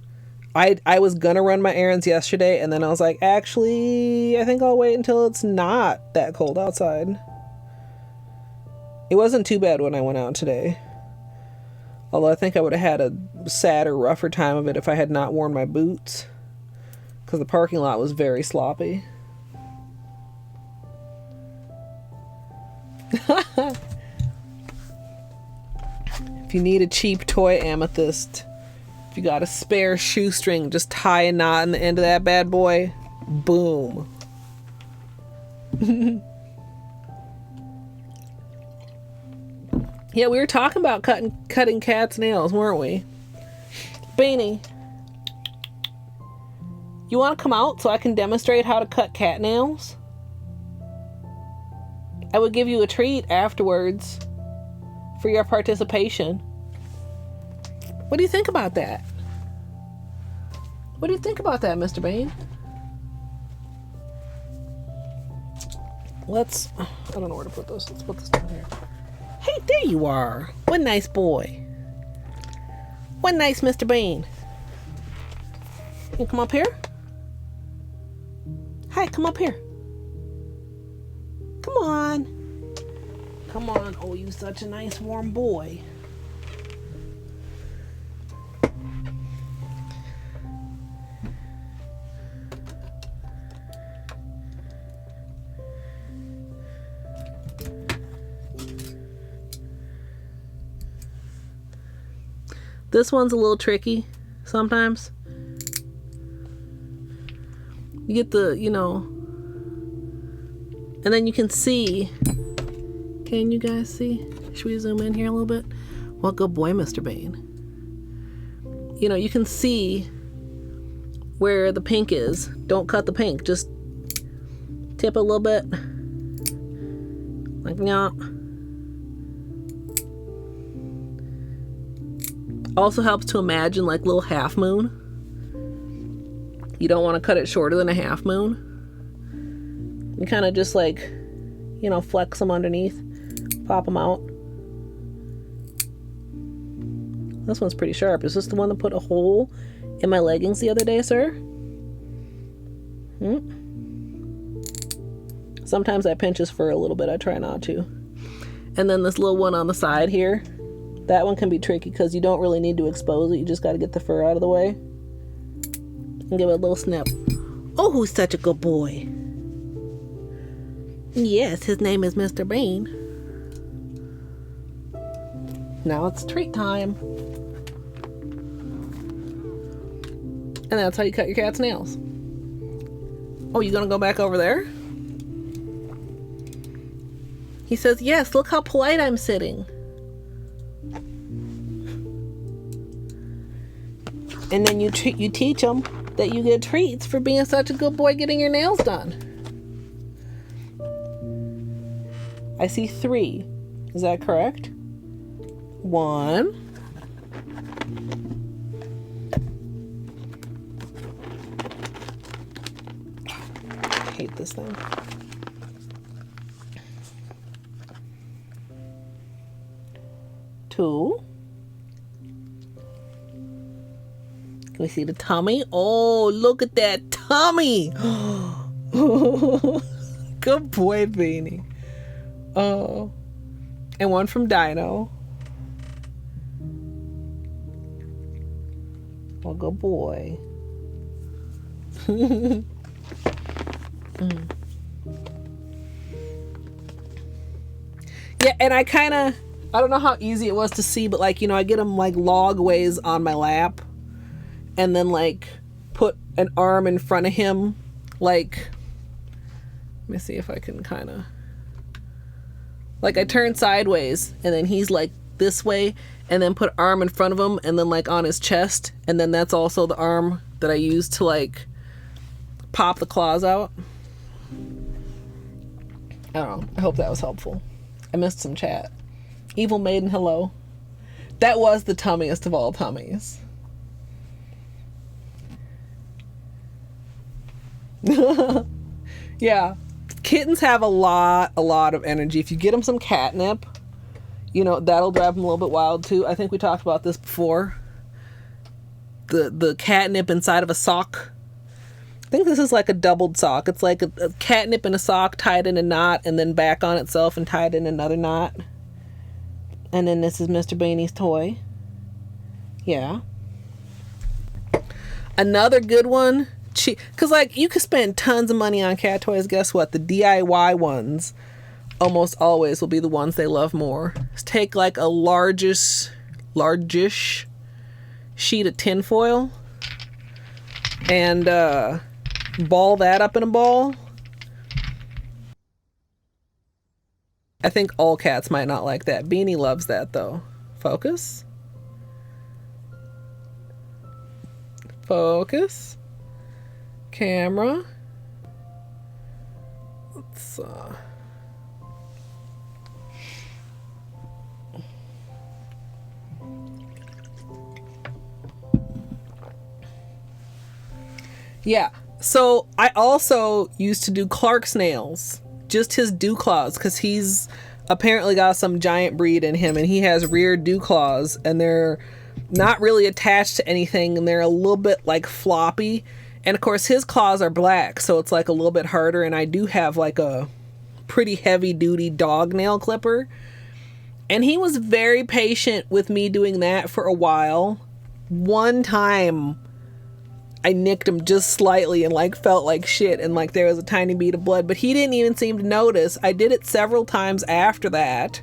Speaker 1: I was gonna run my errands yesterday, and then I was like, actually, I think I'll wait until it's not that cold outside. It wasn't too bad when I went out today. Although I think I would have had a sadder, rougher time of it if I had not worn my boots. Because the parking lot was very sloppy. If you need a cheap toy Amethyst, if you got a spare shoestring, just tie a knot in the end of that bad boy. Boom. Yeah, we were talking about cutting cats' nails, weren't we? Beanie, you want to come out so I can demonstrate how to cut cat nails? I would give you a treat afterwards for your participation. What do you think about that? What do you think about that, Mr. Bain? I don't know where to put this. Let's put this down here. Hey, there you are. What a nice boy. What a nice Mr. Bean. You come up here? Hi, come up here. Come on. Come on. Oh, you such a nice warm boy. This one's a little tricky sometimes. You get the, and then you can see. Can you guys see? Should we zoom in here a little bit? Well, good boy, Mr. Bain. You can see, where the pink is. Don't cut the pink. Just tip a little bit. Like, yeah. Also helps to imagine like little half moon. You don't want to cut it shorter than a half moon. You kind of just like, you know, flex them underneath. Pop them out. This one's pretty sharp. Is this the one that put a hole in my leggings the other day, sir? Sometimes I pinch his fur a little bit. I try not to. And then this little one on the side here. That one can be tricky because you don't really need to expose it. You just got to get the fur out of the way. And give it a little snip. Oh, who's such a good boy. Yes, his name is Mr. Bean. Now it's treat time. And that's how you cut your cat's nails. Oh, you gonna go back over there? He says, yes, look how polite I'm sitting. And then you teach them that you get treats for being such a good boy getting your nails done. I see 3. Is that correct? 1. I hate this thing. 2. Can we see the tummy? Oh, look at that tummy. Good boy, Beanie. Oh. And one from Dino. Oh, good boy. Yeah, and I don't know how easy it was to see, but like, you know, I get them like log ways on my lap. And then like put an arm in front of him, like, let me see if I can kind of, like I turn sideways and then he's like this way, and then put arm in front of him and then like on his chest, and then that's also the arm that I use to like pop the claws out. I don't know. I hope that was helpful. I missed some chat. Evil Maiden, hello. That was the tummiest of all tummies. Yeah, kittens have a lot of energy. If you get them some catnip, you know, that'll drive them a little bit wild too. I think we talked about this before. The catnip inside of a sock. I think this is like a doubled sock. It's like a catnip in a sock tied in a knot and then back on itself and tied in another knot. And then this is Mr. Beanie's toy. Yeah. Another good one. Because like you could spend tons of money on cat toys. Guess what? The DIY ones almost always will be the ones they love more. Just take like a largish sheet of tin foil and ball that up in a ball. I think all cats might not like that. Beanie loves that though. Focus. Camera. Let's yeah, so I also used to do Clark's nails, just his dew claws, because he's apparently got some giant breed in him and he has rear dew claws and they're not really attached to anything and they're a little bit like floppy. And of course his claws are black, so it's like a little bit harder. And I do have like a pretty heavy duty dog nail clipper. And he was very patient with me doing that for a while. One time I nicked him just slightly and like felt like shit and like there was a tiny bead of blood, but he didn't even seem to notice. I did it several times after that.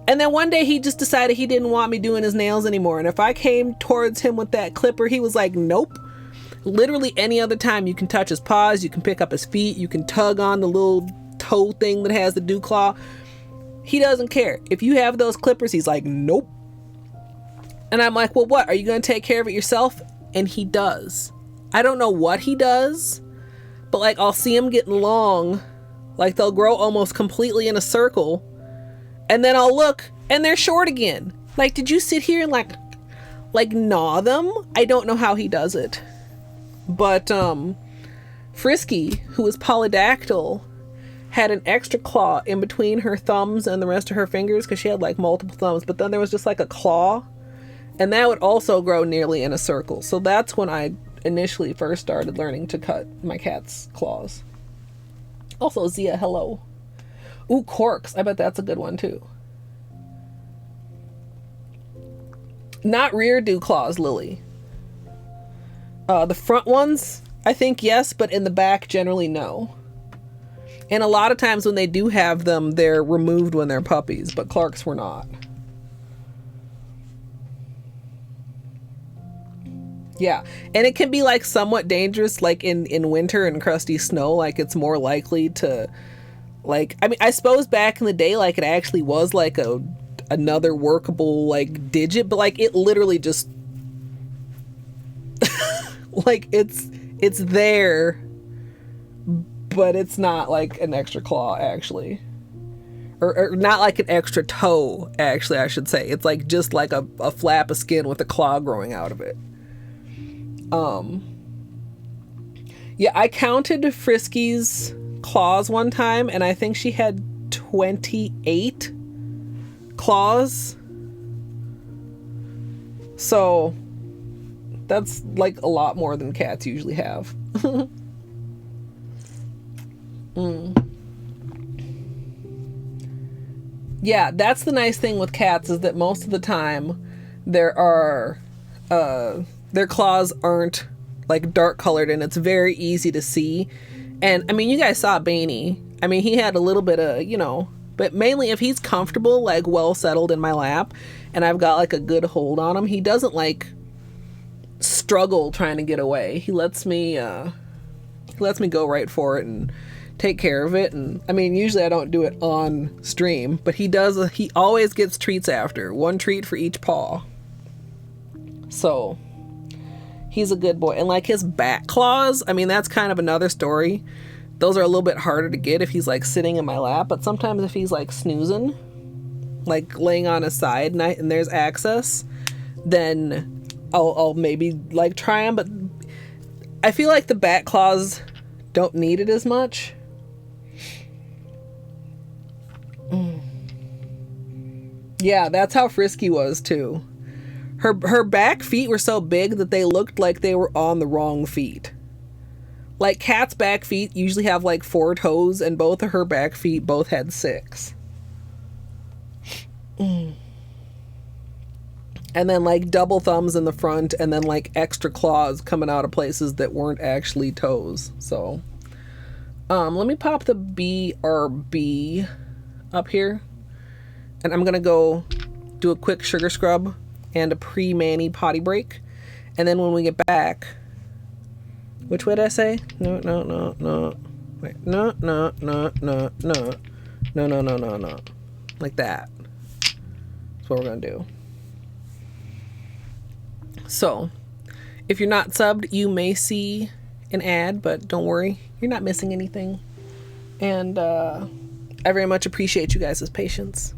Speaker 1: And then one day he just decided he didn't want me doing his nails anymore. And if I came towards him with that clipper, he was like, nope. Literally any other time you can touch his paws, you can pick up his feet, you can tug on the little toe thing that has the dew claw. He doesn't care. If you have those clippers, he's like, nope. And I'm like, well, what? Are you going to take care of it yourself? And he does. I don't know what he does, but like I'll see them getting long, like they'll grow almost completely in a circle, and then I'll look and they're short again. Like, did you sit here and like gnaw them? I don't know how he does it. But Frisky, who is polydactyl, had an extra claw in between her thumbs and the rest of her fingers because she had like multiple thumbs, but then there was just like a claw, and that would also grow nearly in a circle. So that's when I initially first started learning to cut my cat's claws. Also, Zia, hello. Ooh, corks. I bet that's a good one too. Not rear dew claws, Lily. The front ones, I think yes, but in the back, generally no. And a lot of times when they do have them, they're removed when they're puppies, but Clark's were not. Yeah, and it can be like somewhat dangerous, like in winter and crusty snow. Like it's more likely to, like, I mean, I suppose back in the day, like it actually was like another workable like digit, but like it literally just like it's there, but it's not like an extra claw actually, or not like an extra toe actually, I should say. It's like just like a flap of skin with a claw growing out of it. Yeah, I counted Frisky's claws one time, and I think she had 28 claws. So that's like a lot more than cats usually have. Yeah, that's the nice thing with cats, is that most of the time there are their claws aren't like dark colored, and it's very easy to see. And I mean, you guys saw Baney. I mean, he had a little bit of, you know, but mainly if he's comfortable, like well settled in my lap, and I've got like a good hold on him, he doesn't like struggle trying to get away. He lets me go right for it and take care of it. And I mean, usually I don't do it on stream, but he always gets treats after. One treat for each paw. So he's a good boy. And like his back claws, I mean, that's kind of another story. Those are a little bit harder to get if he's like sitting in my lap, but sometimes if he's like snoozing, like laying on his side and there's access, then I'll maybe like try him. But I feel like the back claws don't need it as much. Yeah, that's how Frisky was too. Her back feet were so big that they looked like they were on the wrong feet. Like cats' back feet usually have like 4 toes, and both of her back feet both had 6. And then like double thumbs in the front, and then like extra claws coming out of places that weren't actually toes. So let me pop the BRB up here, and I'm gonna go do a quick sugar scrub and a pre-mani potty break. And then when we get back, which way did I say? No. Wait, no. Like that. That's what we're gonna do. So, if you're not subbed, you may see an ad, but don't worry, you're not missing anything. And I very much appreciate you guys' patience.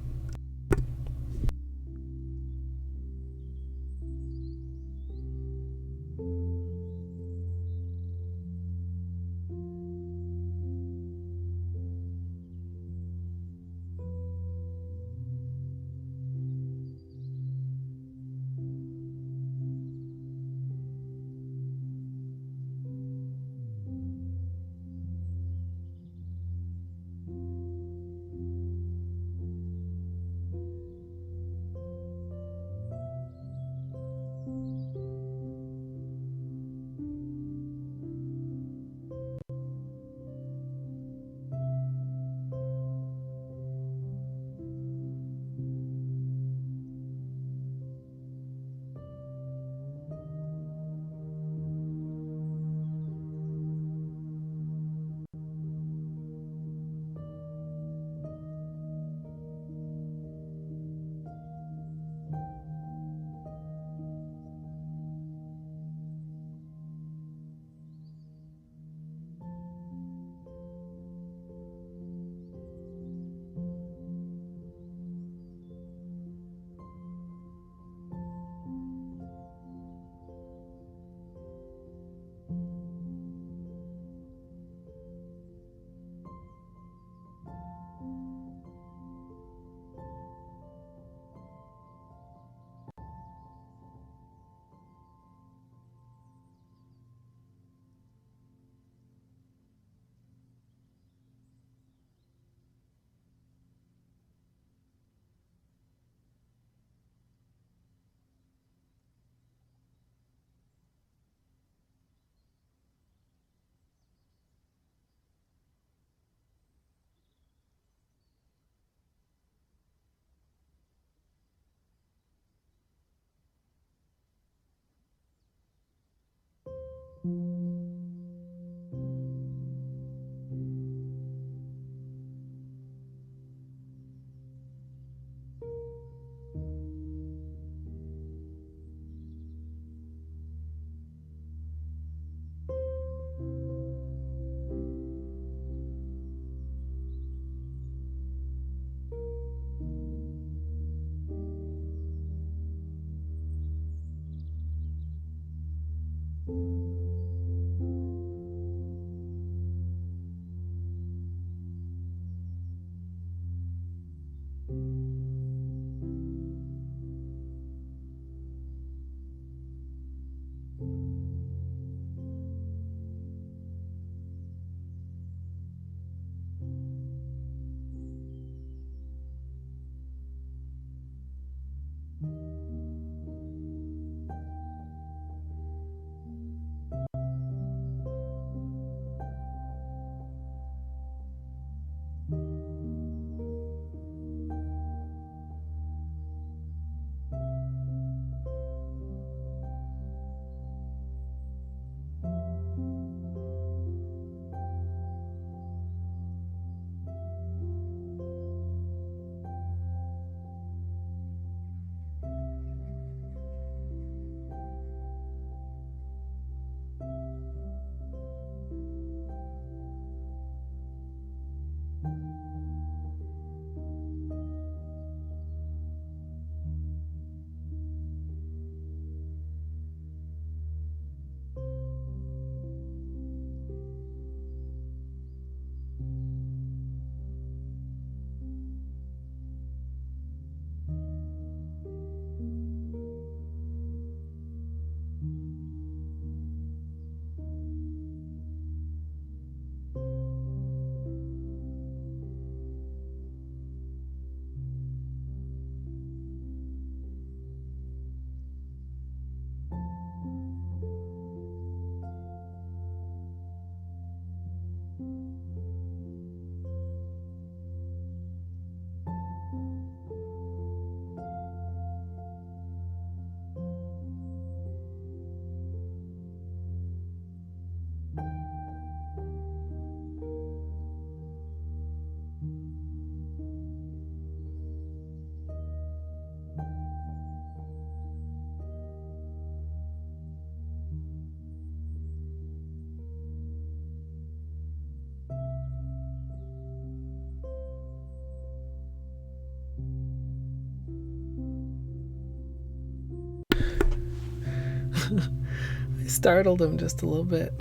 Speaker 1: I startled him just a little bit.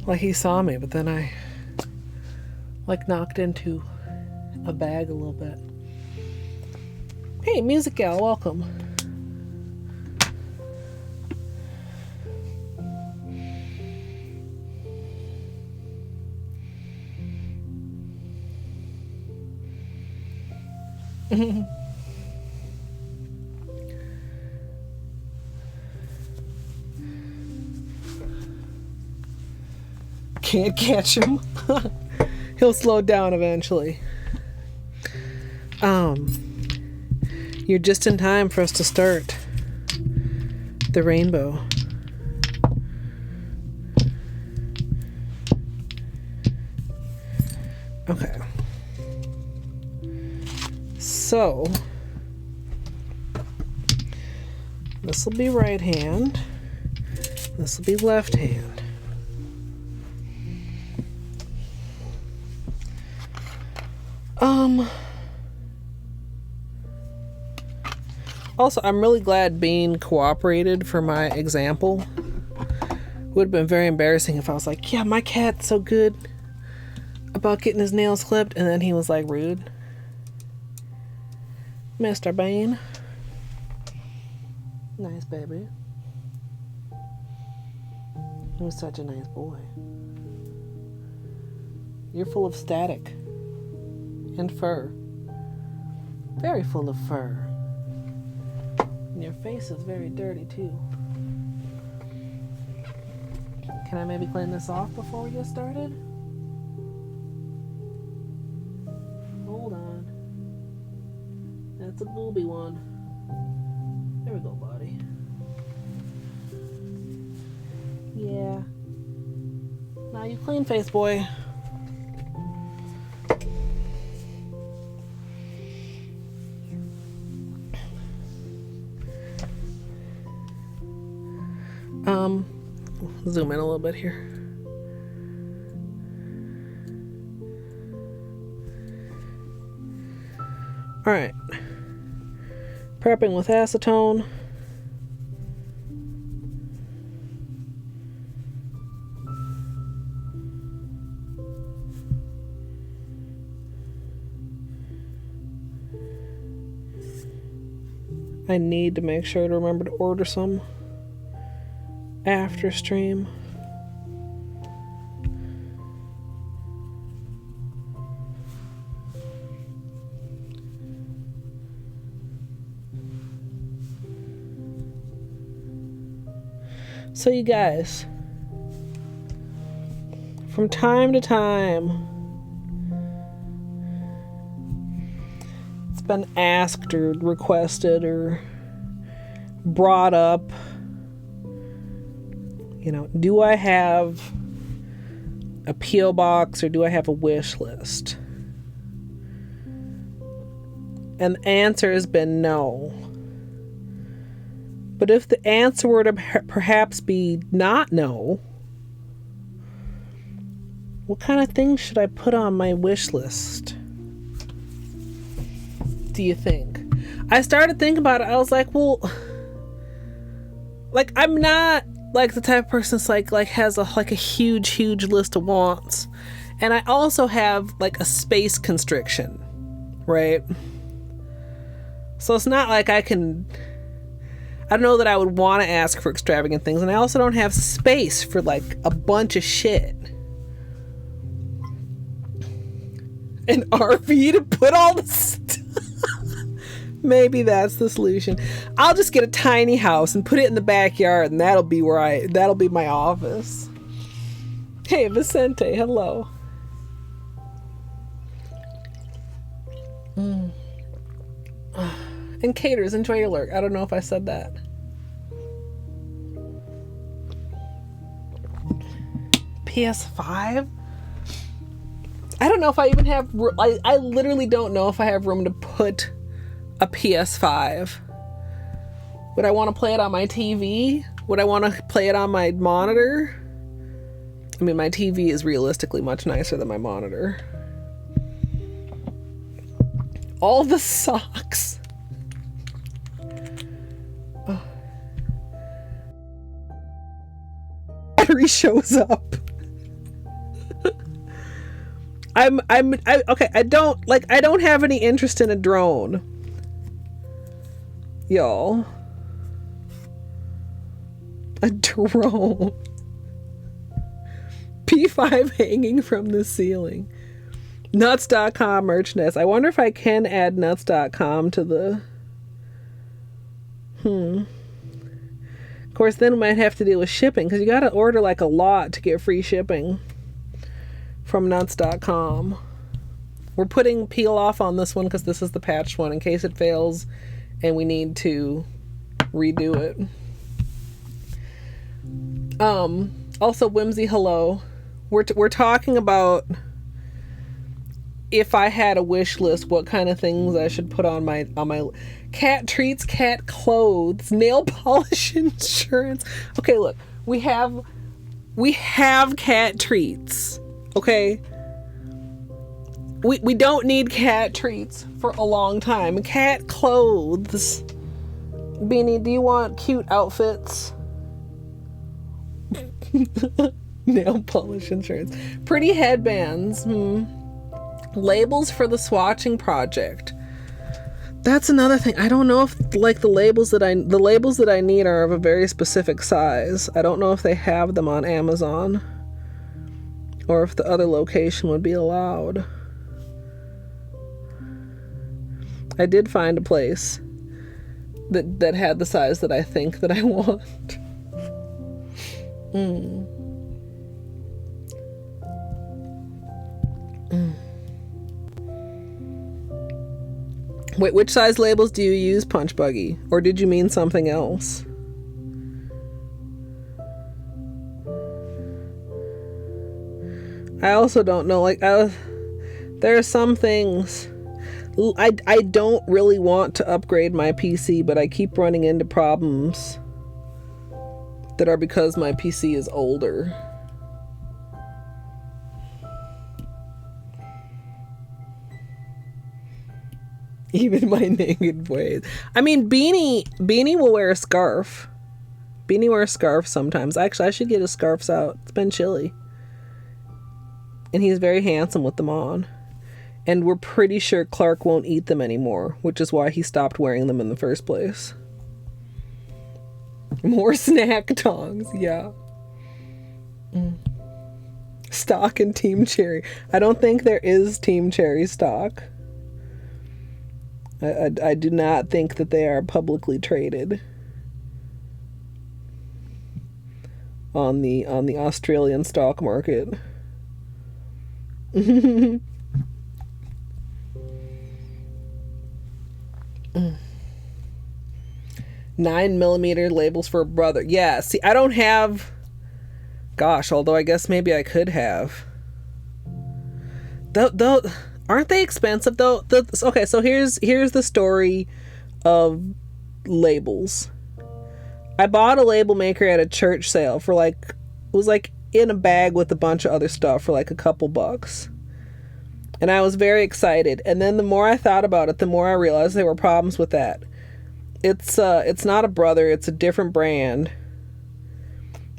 Speaker 1: Like he saw me, but then I like knocked into a bag a little bit. Hey, Musigal, welcome. Can't catch him. He'll slow down eventually. You're just in time for us to start the rainbow. Okay. So this will be right hand. This will be left hand. Also, I'm really glad Bean cooperated for my example. Would have been very embarrassing if I was like, yeah, my cat's so good about getting his nails clipped, and then he was like rude. Mr. Bean. Nice baby. He was such a nice boy. You're full of static and fur. Very full of fur. And your face is very dirty too. Can I maybe clean this off before we get started? Hold on. That's a booby one. There we go, buddy. Yeah. Now you clean face, boy. Zoom in a little bit here. All right. Prepping with acetone. I need to make sure to remember to order some after stream. So you guys, from time to time, it's been asked or requested or brought up, you know, do I have a P.O. box or do I have a wish list? And the answer has been no. But if the answer were to perhaps be not no, what kind of things should I put on my wish list? Do you think? I started thinking about it. I was like, well, like, I'm not like the type of person that's like has a huge list of wants. And I also have like a space constriction, right? So it's not like I don't know that I would want to ask for extravagant things. And I also don't have space for like a bunch of shit. An RV to put all the stuff. Maybe that's the solution. I'll just get a tiny house and put it in the backyard, and that'll be my office. Hey, Vicente, hello. And Caters, enjoy your lurk. I don't know if I said that. PS5? I don't know if I even have... I literally don't know if I have room to put a PS5. Would I want to play it on my TV? Would I want to play it on my monitor? I mean, my TV is realistically much nicer than my monitor. All the socks. Oh. Battery shows up. Okay, I don't have any interest in a drone. Y'all. A drone. P5 hanging from the ceiling. Nuts.com merchandise. I wonder if I can add nuts.com to the... Of course, then we might have to deal with shipping, because you gotta order like a lot to get free shipping from nuts.com. We're putting peel off on this one because this is the patched one in case it fails and we need to redo it. Also, Whimsy, hello. We're talking about if I had a wish list, what kind of things I should put on my cat treats, cat clothes, nail polish, insurance. Okay, look, we have cat treats. Okay, we don't need cat treats for a long time. Cat clothes. Beanie, do you want cute outfits? Nail polish, insurance, pretty headbands. Labels for the swatching project. That's another thing. I don't know if like the labels that I need are of a very specific size. I don't know if they have them on Amazon or if the other location would be allowed. I did find a place that had the size that I think that I want. Wait, which size labels do you use, Punch Buggy? Or did you mean something else? I also don't know, like, there are some things, I don't really want to upgrade my PC, but I keep running into problems that are because my PC is older. Even my naked ways. I mean, Beanie will wear a scarf. Beanie wears a scarf sometimes. Actually, I should get his scarves out. It's been chilly. And he's very handsome with them on. And we're pretty sure Clark won't eat them anymore, which is why he stopped wearing them in the first place. More snack tongs, yeah. Stock and Team Cherry. I don't think there is Team Cherry stock. I do not think that they are publicly traded on the Australian stock market. 9mm labels for a brother. Yeah, see, I don't have... Gosh, although I guess maybe I could have. Though aren't they expensive though? Okay, so here's the story of labels. I bought a label maker at a church sale for like, it was like in a bag with a bunch of other stuff for like a couple bucks. And I was very excited. And then the more I thought about it, the more I realized there were problems with that. It's not a brother, it's a different brand.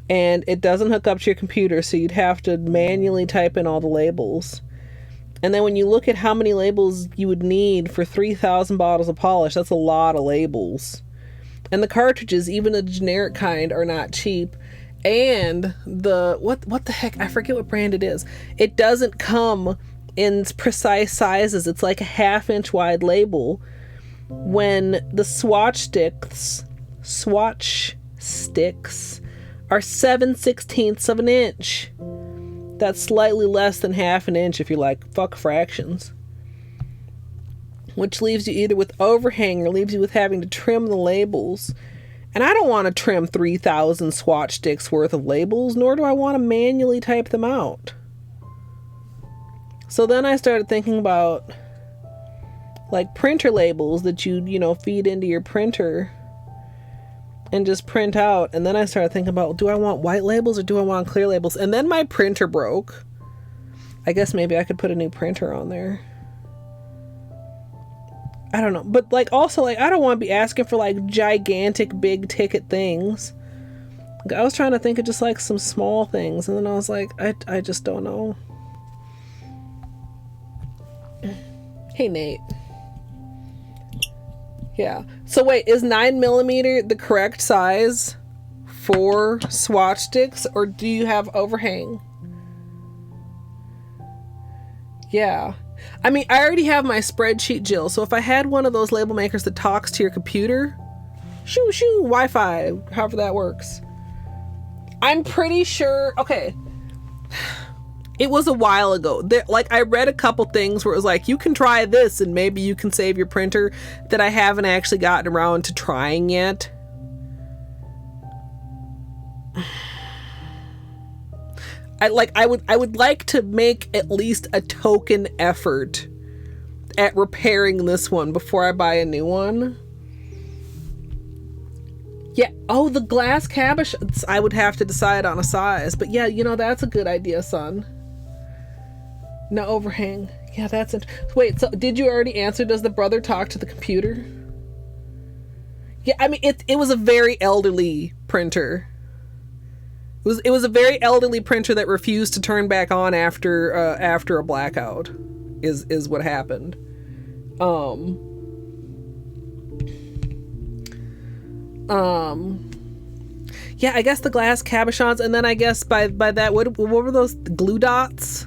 Speaker 1: And it doesn't hook up to your computer, so you'd have to manually type in all the labels. And then when you look at how many labels you would need for 3,000 bottles of polish, that's a lot of labels. And the cartridges, even the generic kind, are not cheap. And the, what the heck, I forget what brand it is. It doesn't come in precise sizes. It's like a 1/2 inch wide label. When the Swatch sticks are 7/16 of an inch. That's slightly less than 1/2 inch if you like, fuck fractions. Which leaves you either with overhang or leaves you with having to trim the labels. And I don't want to trim 3,000 Swatch sticks worth of labels, nor do I want to manually type them out. So then I started thinking about like printer labels that you feed into your printer and just print out. And then I started thinking about, do I want white labels or do I want clear labels? And then my printer broke. I guess maybe I could put a new printer on there. I don't know. But like also like I don't want to be asking for like gigantic big ticket things. I was trying to think of just like some small things, and then I was like, I just don't know. Hey Nate. Yeah. So wait, is 9mm the correct size for Swatch sticks, or do you have overhang? Yeah. I mean, I already have my spreadsheet, Jill, so if I had one of those label makers that talks to your computer, shoo, Wi-Fi, however that works. I'm pretty sure, okay. It was a while ago. I read a couple things where it was like, you can try this and maybe you can save your printer, that I haven't actually gotten around to trying yet. I would like to make at least a token effort at repairing this one before I buy a new one. Yeah. Oh, the glass cabochons. I would have to decide on a size, but yeah, that's a good idea, son. No overhang. Yeah, that's it. Wait, so did you already answer? Does the brother talk to the computer? Yeah, I mean, it was a very elderly printer. It was a very elderly printer that refused to turn back on after a blackout. Is what happened. Yeah, I guess the glass cabochons, and then I guess by that, what were those glue dots?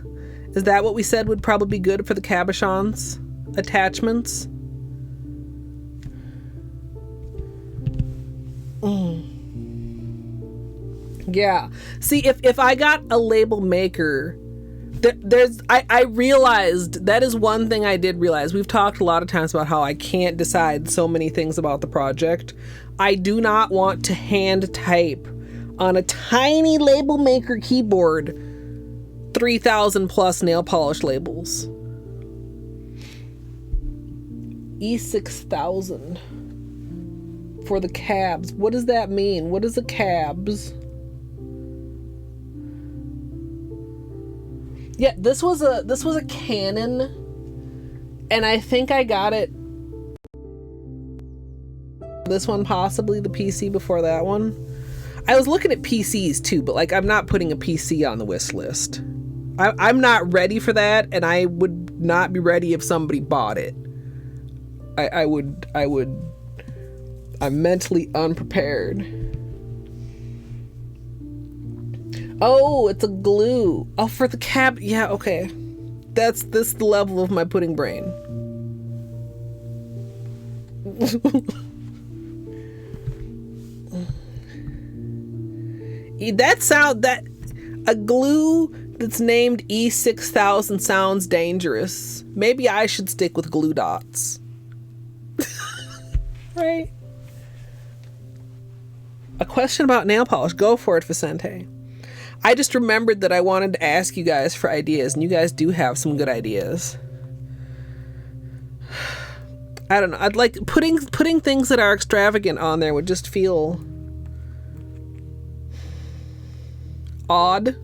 Speaker 1: Is that what we said would probably be good for the cabochons attachments? Yeah. See, if I got a label maker, I realized that is one thing I did realize. We've talked a lot of times about how I can't decide so many things about the project. I do not want to hand type on a tiny label maker keyboard 3,000 plus nail polish labels. E6000 for the cabs. What does that mean? What is the cabs? Yeah, this was a Canon, and I think I got it. This one, possibly the PC before that one. I was looking at PCs too, but like, I'm not putting a PC on the wish list. I'm not ready for that, and I would not be ready if somebody bought it. I'm mentally unprepared. Oh, it's a glue. Oh, for the cab. Yeah, okay. This is the level of my pudding brain. that a glue that's named E6000 sounds dangerous. Maybe I should stick with glue dots. Right? A question about nail polish. Go for it, Vicente. I just remembered that I wanted to ask you guys for ideas, and you guys do have some good ideas. I don't know. I'd like putting things that are extravagant on there would just feel odd.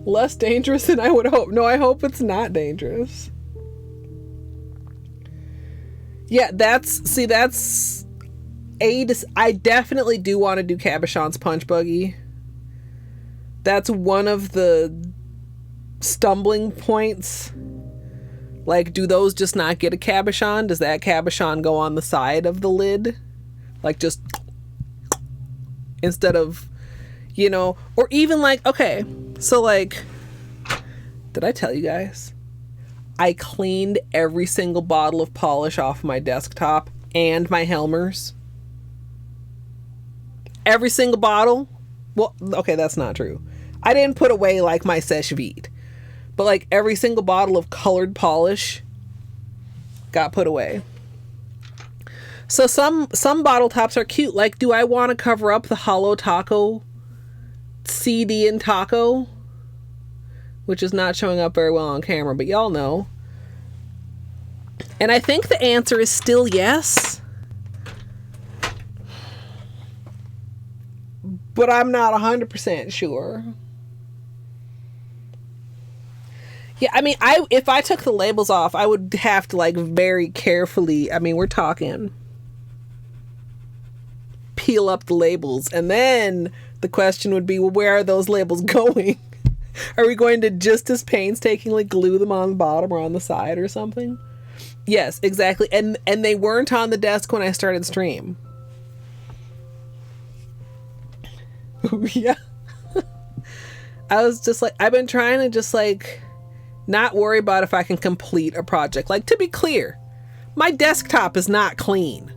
Speaker 1: Less dangerous than I would hope. No, I hope it's not dangerous. Yeah, I definitely do want to do Cabochon's Punch Buggy. That's one of the stumbling points. Like, do those just not get a cabochon? Does that cabochon go on the side of the lid? Like, just instead of, you know, or even like, okay, so like, did I tell you guys? I cleaned every single bottle of polish off my desktop and my Helmers. Every single bottle. Well, okay, that's not true. I didn't put away like my Sèche Vide, but like every single bottle of colored polish got put away. So some bottle tops are cute. Like, do I want to cover up the Holo Taco CD and Taco, which is not showing up very well on camera, but y'all know. And I think the answer is still yes. But I'm not 100% sure. Yeah, I mean, if I took the labels off, I would have to like very carefully, I mean, we're talking peel up the labels, and then the question would be, well, where are those labels going? Are we going to just as painstakingly glue them on the bottom or on the side or something? Yes, exactly. And they weren't on the desk when I started stream. Yeah. I was just like, I've been trying to just like not worry about if I can complete a project. Like, to be clear, my desktop is not clean.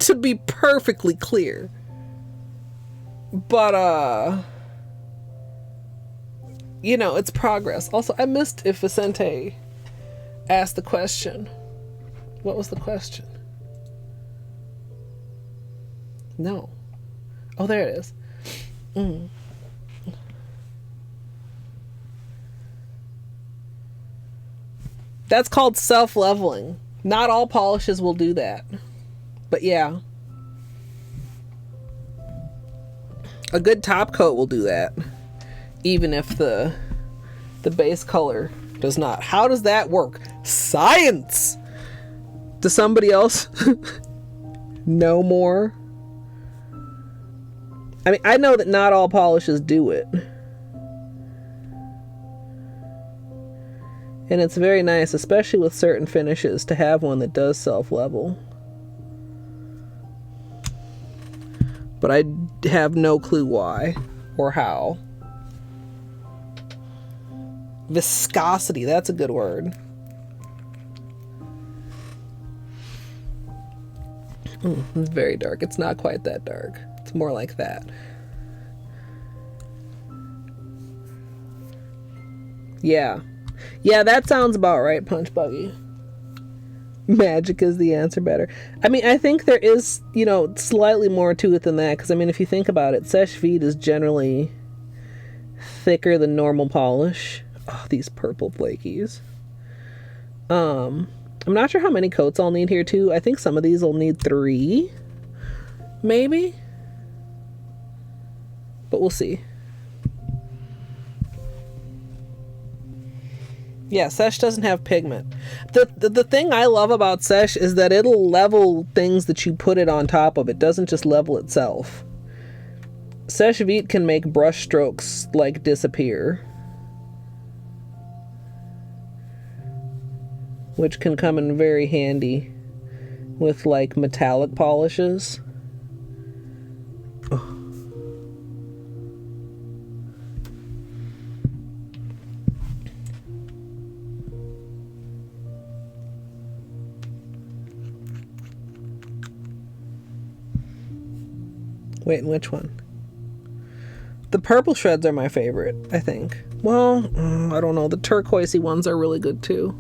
Speaker 1: To be perfectly clear. But you know, it's progress. Also, I missed if Vicente asked the question. What was the question? No. Oh, there it is. That's called self-leveling. Not all polishes will do that. But yeah. A good top coat will do that. Even if the base color does not. How does that work? Science! Does somebody else know more? I mean, I know that not all polishes do it. And it's very nice, especially with certain finishes, to have one that does self-level. But I have no clue why or how. Viscosity, that's a good word. It's very dark. It's not quite that dark. It's more like that. Yeah. Yeah, that sounds about right, Punch Buggy. Magic is the answer better. I mean, I think there is, you know, slightly more to it than that. Because, I mean, if you think about it, Seche Vite is generally thicker than normal polish. Oh, these purple flakies. I'm not sure how many coats I'll need here, too. I think some of these will need 3. Maybe. But we'll see. Yeah, Seche doesn't have pigment. The thing I love about Seche is that it'll level things that you put it on top of. It doesn't just level itself. Seche Vite can make brush strokes, like, disappear. Which can come in very handy with, like, metallic polishes. Oh. Wait, which one? The purple shreds are my favorite, I think. Well, I don't know. The turquoisey ones are really good too.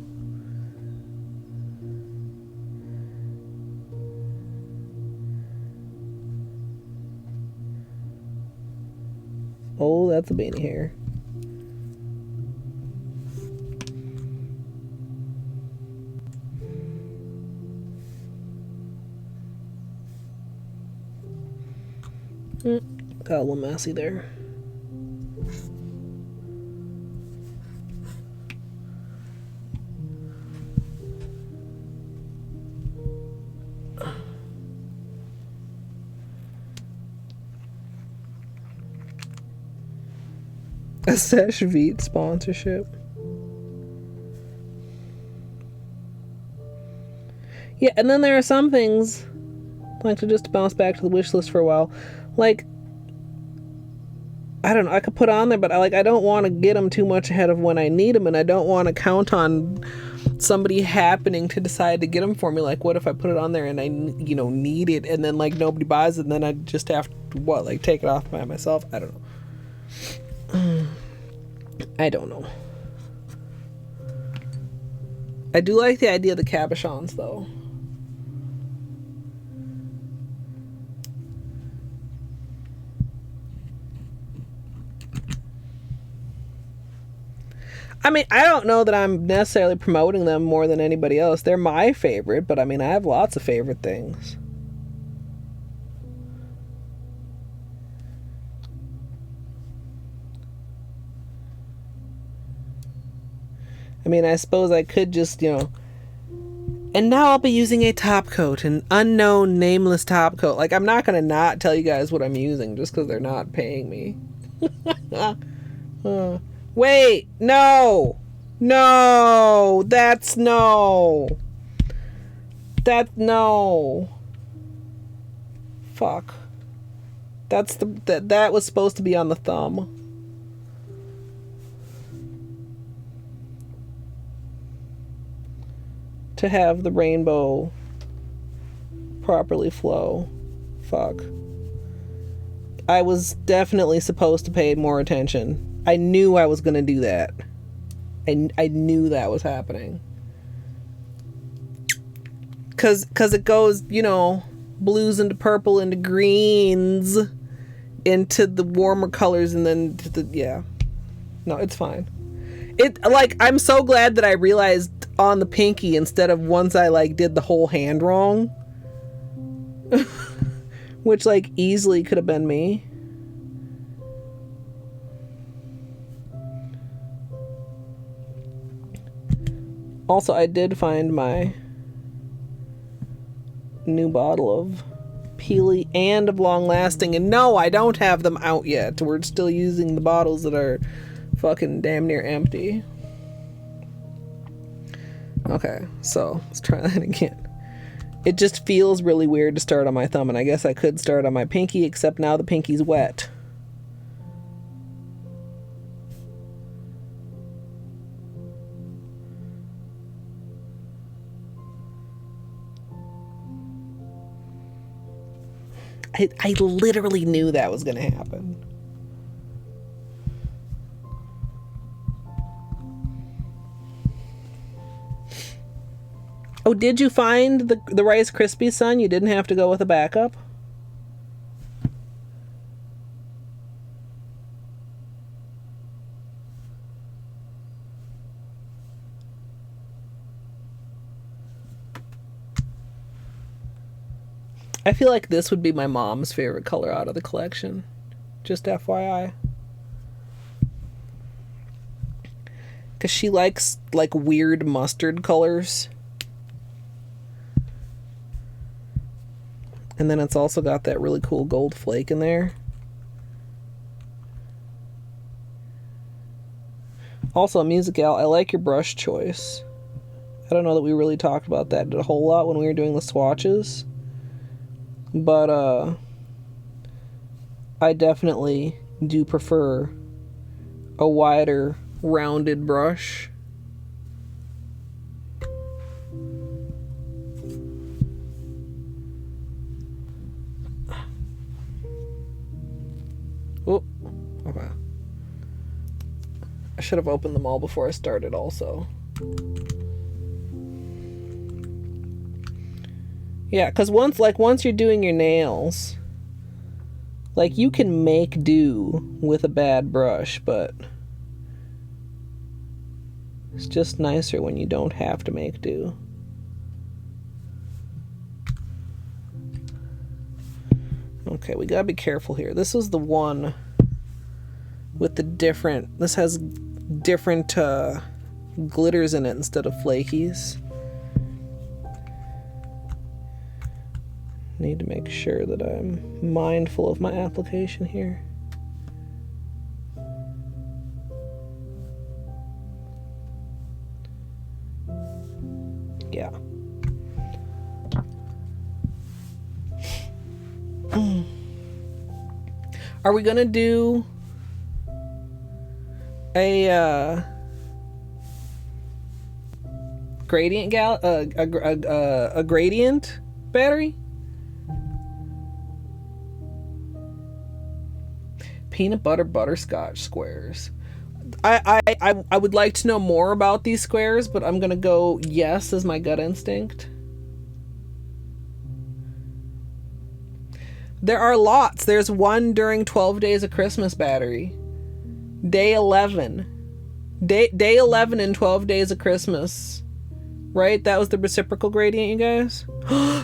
Speaker 1: Oh, that's a beanie hair. Got a little messy there. A Seche Vite sponsorship. Yeah, and then there are some things, like, to just bounce back to the wish list for a while, like, I don't know, I could put on there, but I don't want to get them too much ahead of when I need them, and I don't want to count on somebody happening to decide to get them for me. Like, what if I put it on there and I, you know, need it, and then, like, nobody buys it, and then I just have to, what, like, take it off by myself? I don't know. I don't know. I do like the idea of the cabochons, though. I mean, I don't know that I'm necessarily promoting them more than anybody else. They're my favorite, but I mean, I have lots of favorite things. I mean, I suppose I could just, you know... And now I'll be using a top coat, an unknown, nameless top coat. Like, I'm not going to not tell you guys what I'm using just because they're not paying me. Wait, no! No! That's no! No. Fuck. That's that was supposed to be on the thumb. To have the rainbow properly flow. Fuck. I was definitely supposed to pay more attention. I knew I was gonna do that. I knew that was happening. Cause it goes, you know, blues into purple into greens into the warmer colors and then to the, yeah. No, it's fine. It, like, I'm so glad that I realized on the pinky instead of once I, like, did the whole hand wrong. Which, like, easily could have been me. Also, I did find my new bottle of Peely and of Long Lasting, and no, I don't have them out yet. We're still using the bottles that are fucking damn near empty. Okay, so let's try that again. It just feels really weird to start on my thumb, and I guess I could start on my pinky, except now the pinky's wet. I literally knew that was going to happen. Oh, did you find the Rice Krispies, son? You didn't have to go with a backup? I feel like this would be my mom's favorite color out of the collection. Just FYI. Because she likes, like, weird mustard colors. And then it's also got that really cool gold flake in there. Also, Musigal, I like your brush choice. I don't know that we really talked about that a whole lot when we were doing the swatches. But, I definitely do prefer a wider, rounded brush. Oh, okay. I should have opened them all before I started also. Yeah, because once you're doing your nails, like, you can make do with a bad brush, but it's just nicer when you don't have to make do. Okay, we gotta be careful here. This is the one with the different, this has different glitters in it instead of flakies. Need to make sure that I'm mindful of my application here. Yeah. Are we gonna do a gradient a gradient battery? Peanut butter butterscotch squares. I would like to know more about these squares, but I'm gonna go yes as my gut instinct. There are lots. There's one during 12 Days of Christmas battery. Day 11. Day 11 and 12 Days of Christmas. Right? That was the reciprocal gradient, you guys?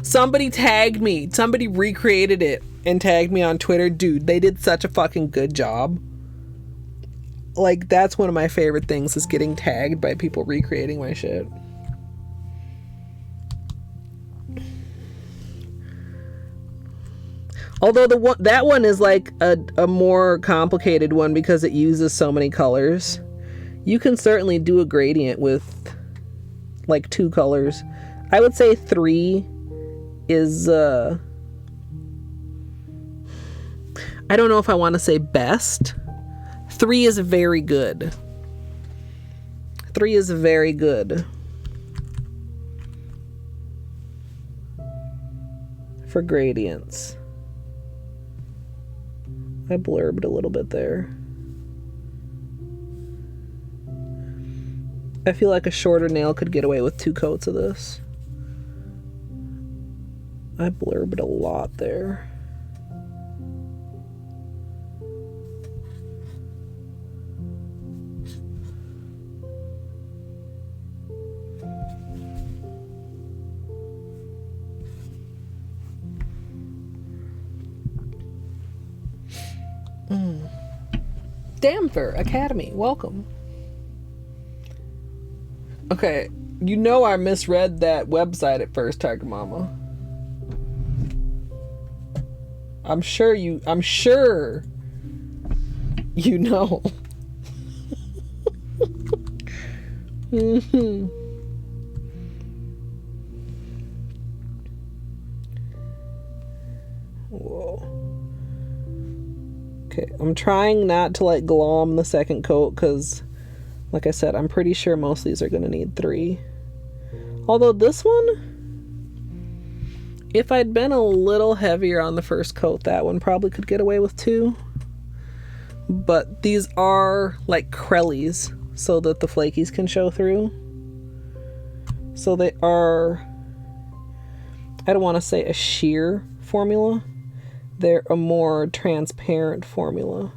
Speaker 1: Somebody tagged me. Somebody recreated it and tagged me on Twitter. Dude, they did such a fucking good job. Like, that's one of my favorite things, is getting tagged by people recreating my shit. Although that one is like a more complicated one because it uses so many colors. You can certainly do a gradient with like 2 colors. I would say 3 is I don't know if I want to say best. 3 is very good. 3 is very good for gradients. I blurbed a little bit there. I feel like a shorter nail could get away with 2 coats of this. I blurbed a lot there. Damfer Academy, welcome. Okay, you know I misread that website at first, Tiger Mama. I'm sure you know. Mm-hmm. Whoa. Okay, I'm trying not to like glom the second coat because, like I said, I'm pretty sure most of these are going to need 3. Although this one, if I'd been a little heavier on the first coat, that one probably could get away with 2. But these are like Crellies so that the flakies can show through. So they are I don't want to say a sheer formula. They're a more transparent formula.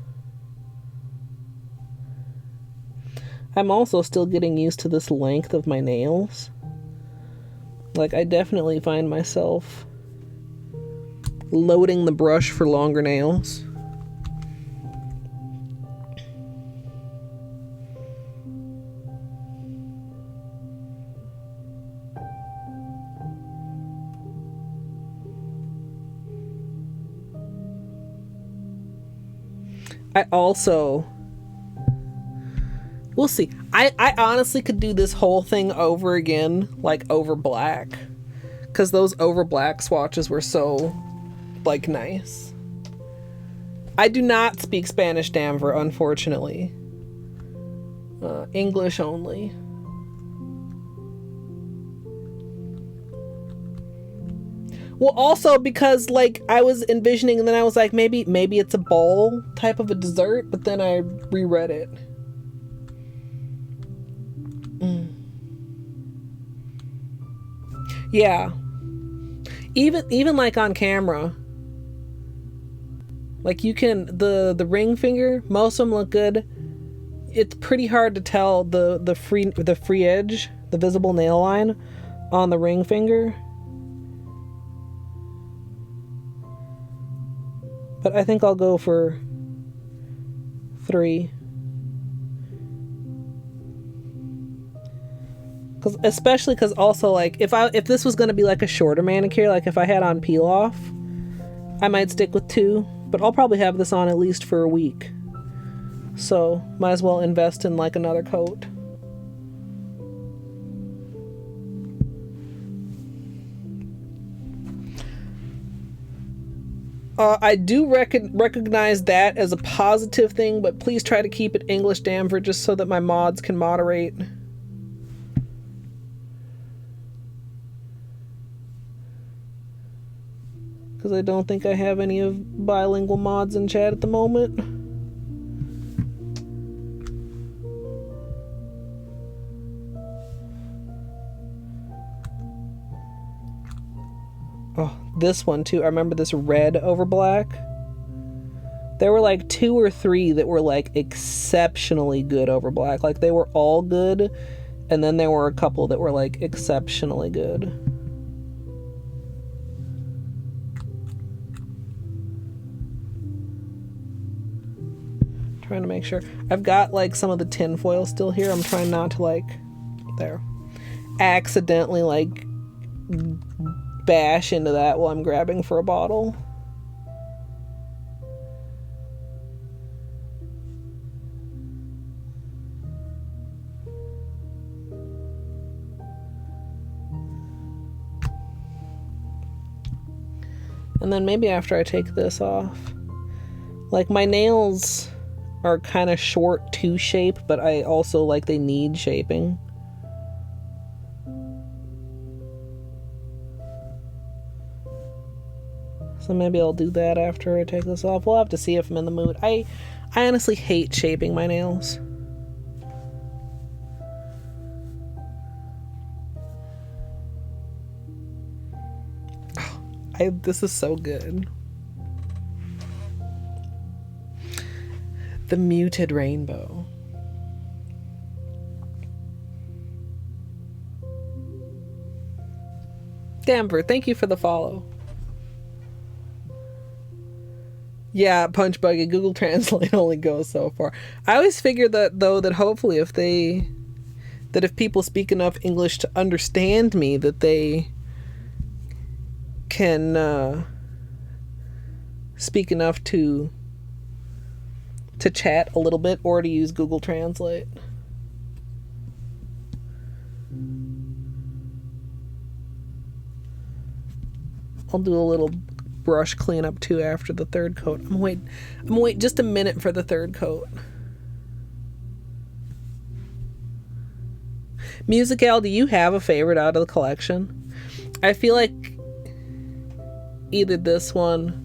Speaker 1: I'm also still getting used to this length of my nails. Like, I definitely find myself loading the brush for longer nails. I also... We'll see. I honestly could do this whole thing over again, like over black. Because those over black swatches were so, like, nice. I do not speak Spanish Damver, unfortunately. English only. Well, also because, like, I was envisioning, and then I was like, maybe it's a bowl type of a dessert, but then I reread it. Yeah. Even like on camera. Like, you can, the ring finger, most of them look good. It's pretty hard to tell the free edge, the visible nail line on the ring finger. But I think I'll go for 3. Especially because also, like, if this was going to be like a shorter manicure, like if I had on peel off, I might stick with 2, but I'll probably have this on at least for a week. So might as well invest in like another coat. I do recognize that as a positive thing, but please try to keep it English Damver just so that my mods can moderate. Because I don't think I have any of bilingual mods in chat at the moment. Oh, this one too. I remember this red over black. There were like 2 or 3 that were like exceptionally good over black. Like, they were all good, and then there were a couple that were like exceptionally good. Trying to make sure. I've got like some of the tin foil still here. I'm trying not to, like, there, accidentally like bash into that while I'm grabbing for a bottle. And then maybe after I take this off, like, my nails are kind of short to shape, but I also, like, they need shaping. So maybe I'll do that after I take this off. We'll have to see if I'm in the mood. I honestly hate shaping my nails. This is so good. The muted rainbow. Damver, thank you for the follow. Yeah, Punch Buggy, Google Translate only goes so far. I always figure that, though, that hopefully if people speak enough English to understand me, that they can speak enough to chat a little bit or to use Google Translate. I'll do a little brush cleanup too after the third coat. I'm gonna wait just a minute for the third coat. Musigal, do you have a favorite out of the collection? I feel like either this one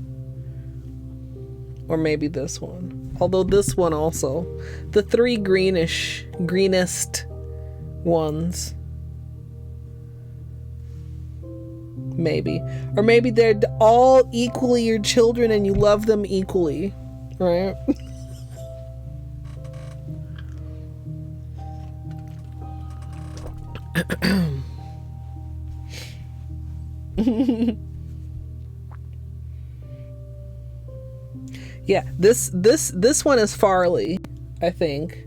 Speaker 1: or maybe this one. Although this one also. The 3 greenest ones. Maybe. Or maybe they're all equally your children and you love them equally, right? Yeah, this one is Farley, I think.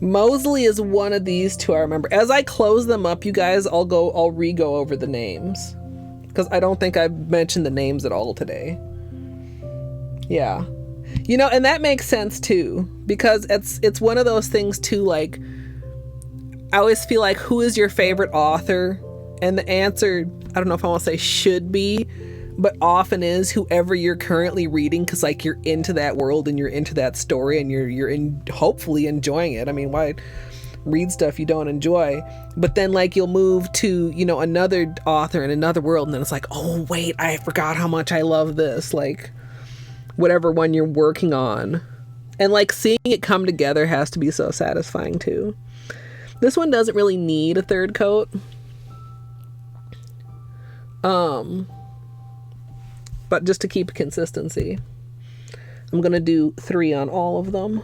Speaker 1: Moseley is one of these two I remember. As I close them up, you guys, I'll re-go over the names, because I don't think I've mentioned the names at all today. Yeah. You know, and that makes sense too, because it's one of those things too, like, I always feel like, who is your favorite author? And the answer, I don't know if I want to say should be, but often is whoever you're currently reading, because like you're into that world and you're into that story and you're hopefully enjoying it. I mean, why read stuff you don't enjoy? But then like you'll move to, you know, another author in another world, and then it's like, oh wait, I forgot how much I love this, like whatever one you're working on. And like seeing it come together has to be so satisfying too. This one doesn't really need a third coat. But just to keep consistency, I'm gonna do 3 on all of them.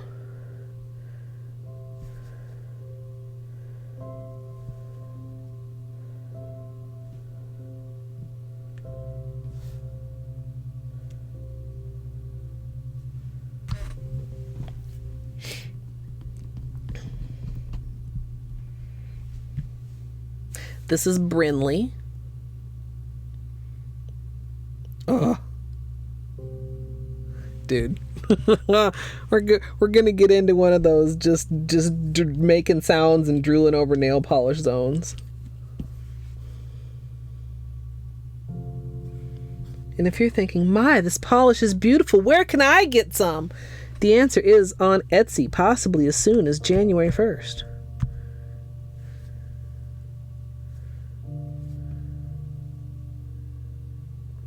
Speaker 1: This is Brinley. Ugh. Dude. we're gonna get into one of those just making sounds and drooling over nail polish zones. And if you're thinking, my, this polish is beautiful, where can I get some? The answer is on Etsy, possibly as soon as January 1st.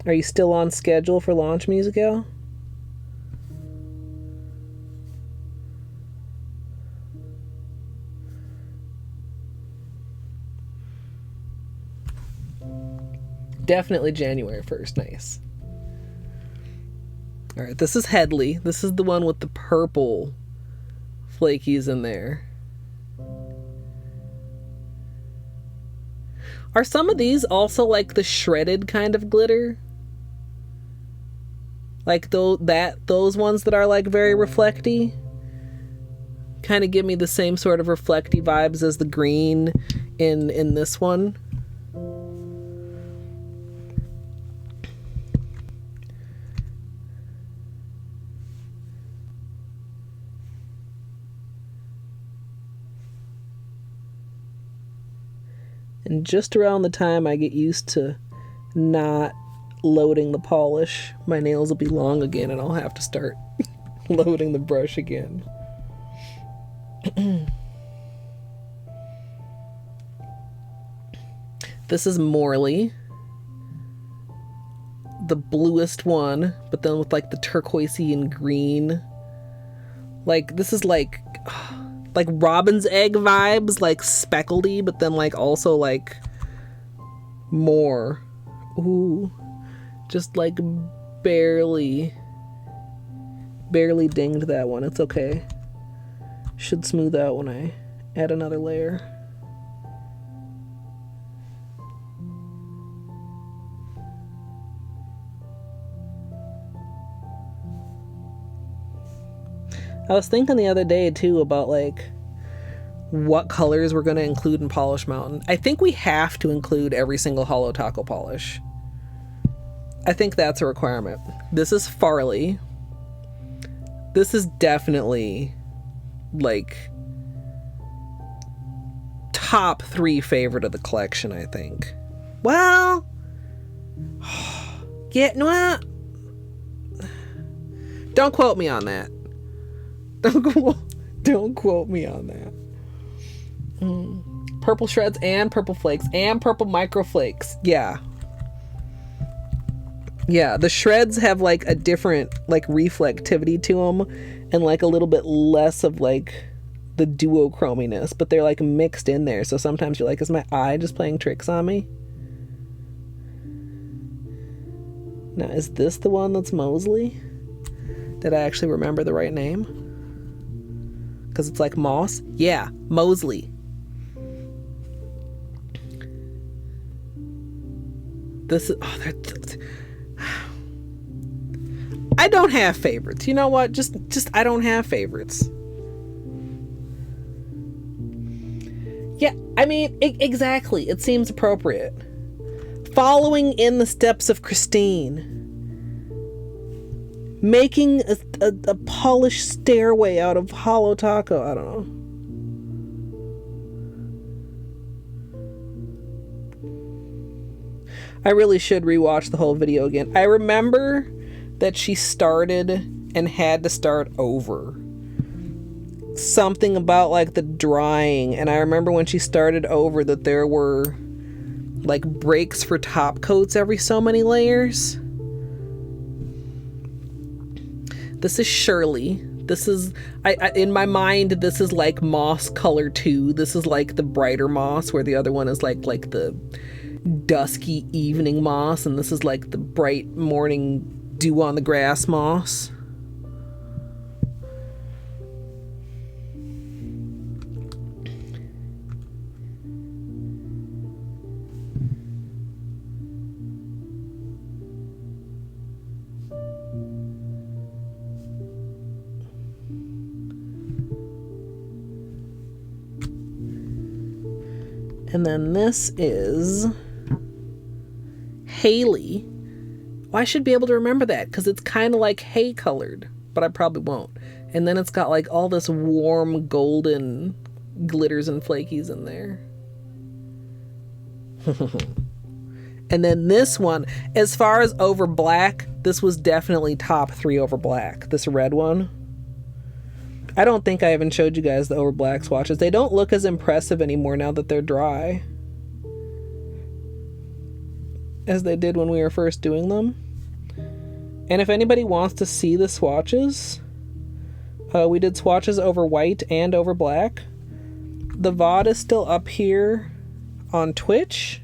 Speaker 1: Are you still on schedule for launch, Musigal? Definitely January 1st. Nice. All right, this is Hedley. This is the one with the purple flakies in there. Are some of these also like the shredded kind of glitter? Like those ones that are like very reflecty? Kind of give me the same sort of reflecty vibes as the green in this one. And just around the time I get used to not loading the polish, my nails will be long again and I'll have to start loading the brush again. This is Morley. The bluest one, but then with like the turquoisey and green. Like this is like robin's egg vibes, like speckledy, but then like also like more. Ooh. Just like barely dinged that one. It's okay. Should smooth out when I add another layer. I was thinking the other day too about like what colors we're going to include in Polish Mountain. I think we have to include every single Holo taco polish. I think that's a requirement. This is Farley. This is definitely like top 3 favorite of the collection, I think. Well, don't quote me on that. Don't quote me on that. Purple shreds and purple flakes and purple micro flakes. Yeah, the shreds have like a different like reflectivity to them and like a little bit less of like the duochrominess, but they're like mixed in there. So sometimes you're like, is my eye just playing tricks on me? Now, is this the one that's Moseley? Did I actually remember the right name? Because it's like moss. Yeah, Moseley. This is... Oh, I don't have favorites. You know what? Just I don't have favorites. Yeah, I mean, exactly. It seems appropriate. Following in the steps of Christine. Making a polished stairway out of hollow taco. I don't know. I really should rewatch the whole video again. I remember that she started and had to start over. Something about like the drying, and I remember when she started over that there were like breaks for top coats every so many layers. This is Shirley. This is I in my mind this is like moss color 2. This is like the brighter moss, where the other one is like the dusky evening moss, and this is like the bright morning dew on the grass moss. And then this is Hayley. Well, I should be able to remember that because it's kind of like hay colored, but I probably won't. And then it's got like all this warm golden glitters and flakies in there. And then this one, as far as over black, this was definitely top 3 over black. This red one. I don't think I even showed you guys the over black swatches. They don't look as impressive anymore now that they're dry as they did when we were first doing them. And if anybody wants to see the swatches, we did swatches over white and over black. The VOD is still up here on Twitch.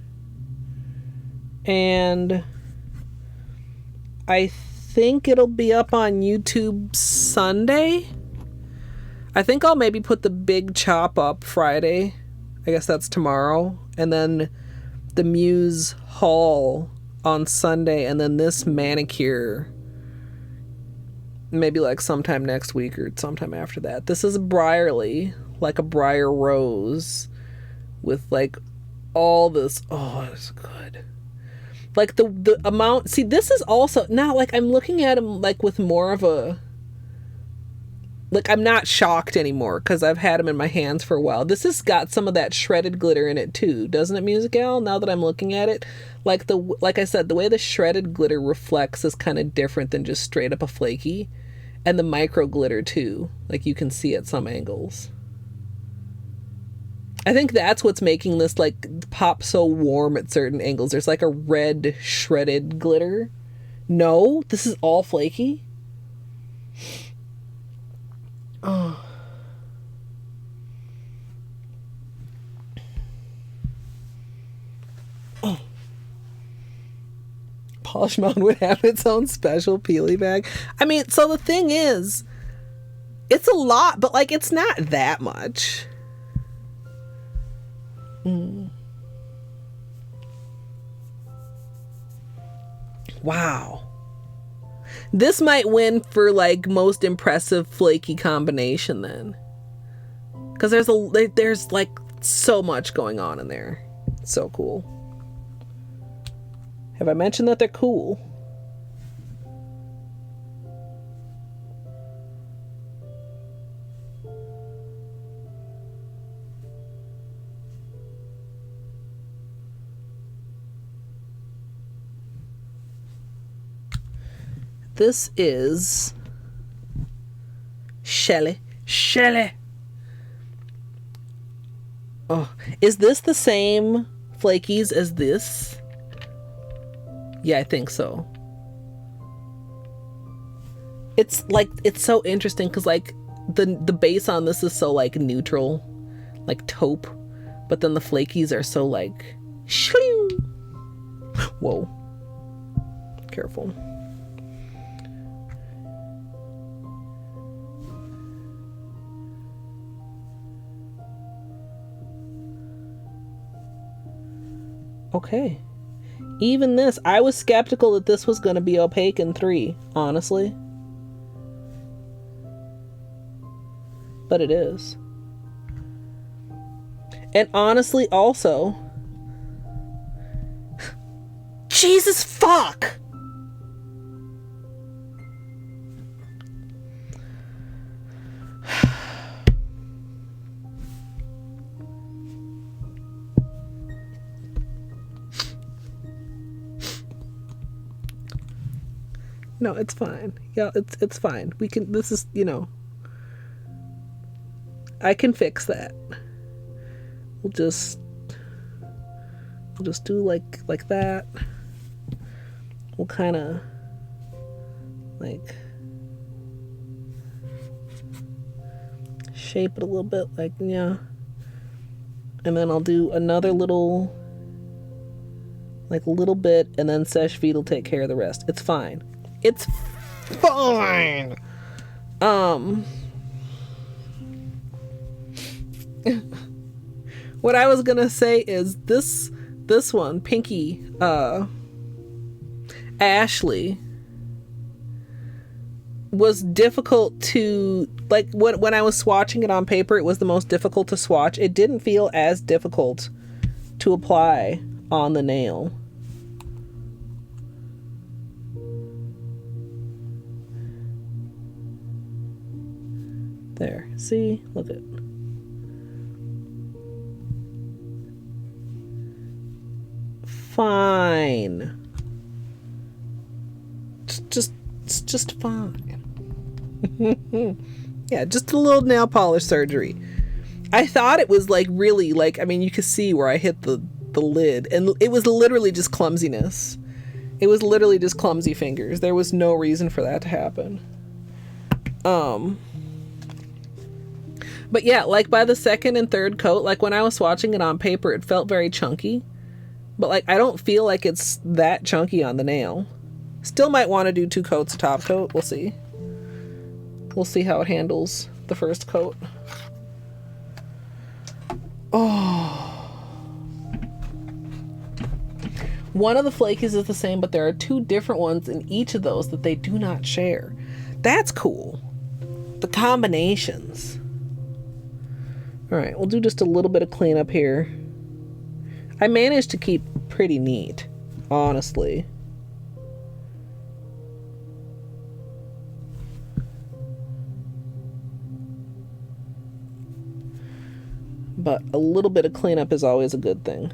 Speaker 1: And I think it'll be up on YouTube Sunday. I think I'll maybe put the big chop up Friday. I guess that's tomorrow. And then the Muse haul on Sunday. And then this manicure maybe like sometime next week or sometime after that. This is Brierley, like a briar rose with like all this. Oh, it's good. Like the amount. See, this is also now like I'm looking at him like with more of a. Like, I'm not shocked anymore because I've had them in my hands for a while. This has got some of that shredded glitter in it too, doesn't it, Musical? Now that I'm looking at it, like I said, the way the shredded glitter reflects is kind of different than just straight up a flaky, and the micro glitter too. Like you can see at some angles. I think that's what's making this like pop so warm at certain angles. There's like a red shredded glitter. No, this is all flaky. Oh. Oh. Polish Mountain would have its own special peely bag. I mean, so the thing is, it's a lot, but like it's not that much. Wow. This might win for like most impressive flaky combination then. Because there's like so much going on in there. It's so cool. Have I mentioned that they're cool? This is Shelley. Oh, is this the same flakies as this? Yeah, I think so. It's like, it's so interesting because like the base on this is so like neutral, like taupe, but then the flakies are so like, whoa. Careful. Okay. Even this, I was skeptical that this was going to be opaque in 3, honestly. But it is. And honestly, also... Jesus fuck! No, it's fine. Yeah, it's fine. We can, this is, you know, I can fix that. We'll just do like that. We'll kind of like shape it a little bit, like, yeah. And then I'll do another little bit, and then Sesh Feet will take care of the rest. It's fine. It's fine. What I was gonna say is this one, Pinky, Ashely, was difficult to, like, when I was swatching it on paper, it was the most difficult to swatch. It didn't feel as difficult to apply on the nail. There, see, look at. Fine. It's just fine. Yeah, just a little nail polish surgery. I thought it was like really, like, I mean, you could see where I hit the lid, and it was literally just clumsiness. It was literally just clumsy fingers. There was no reason for that to happen. But yeah, like by the second and third coat, like when I was swatching it on paper, it felt very chunky. But like, I don't feel like it's that chunky on the nail. Still might want to do 2 coats of top coat. We'll see. We'll see how it handles the first coat. Oh. One of the flakies is the same, but there are 2 different ones in each of those that they do not share. That's cool. The combinations. All right, we'll do just a little bit of cleanup here. I managed to keep pretty neat, honestly. But a little bit of cleanup is always a good thing.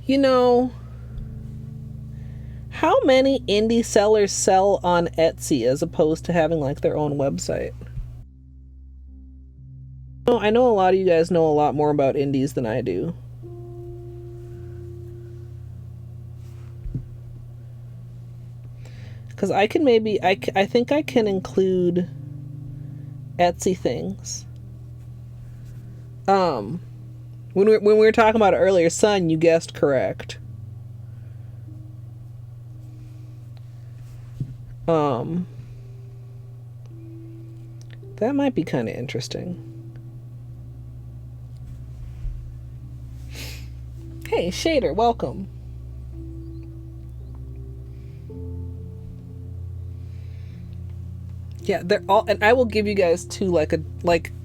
Speaker 1: You know, how many indie sellers sell on Etsy as opposed to having like their own website? Oh, I know a lot of you guys know a lot more about indies than I do. Because I can maybe, I think I can include Etsy things. When we were talking about it earlier, Sun, you guessed correct. That might be kind of interesting. Hey, Shader, welcome. Yeah, they're all, and I will give you guys too, like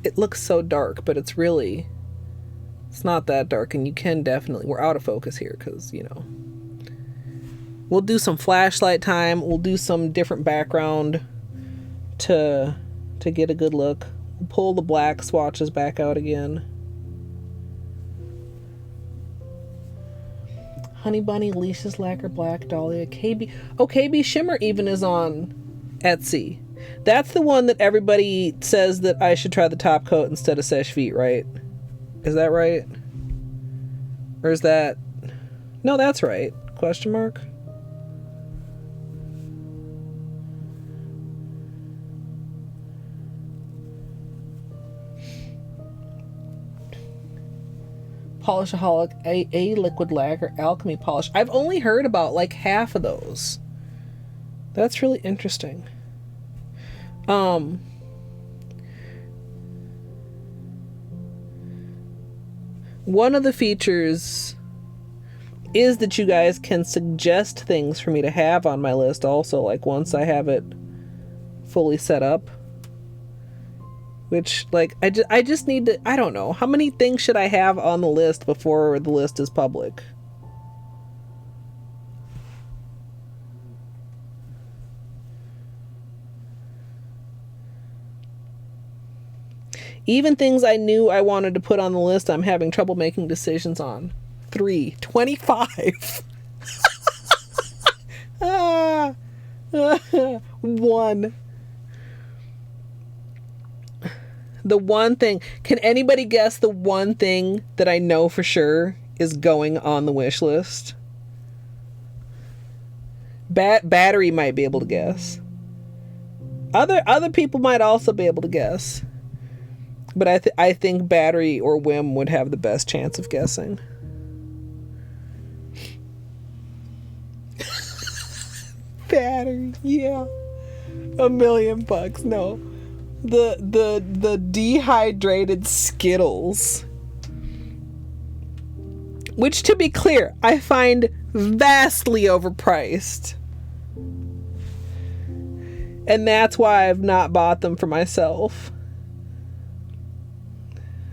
Speaker 1: it looks so dark, but it's really, it's not that dark, and you can definitely, we're out of focus here because, you know, we'll do some flashlight time, we'll do some different background to get a good look. We'll pull the black swatches back out again. Honey Bunny, Leashes Lacquer, Black Dahlia, KB. Oh, KB Shimmer even is on Etsy. That's the one that everybody says that I should try the top coat instead of Sesh Feet, right? Is that right? Or is that... No, that's right. Question mark? Polishaholic, a liquid lacquer, alchemy polish. I've only heard about like half of those. That's really interesting. One of the features is that you guys can suggest things for me to have on my list also, like once I have it fully set up. Which, like, I just need to, I don't know. How many things should I have on the list before the list is public? Even things I knew I wanted to put on the list, I'm having trouble making decisions on. 3. 25. 1. The one thing, can anybody guess the one thing that I know for sure is going on the wish list? Battery might be able to guess. Other people might also be able to guess. But I think Battery or Whim would have the best chance of guessing. Battery, yeah. $1,000,000, no. The dehydrated Skittles, which, to be clear, I find vastly overpriced, and that's why I've not bought them for myself.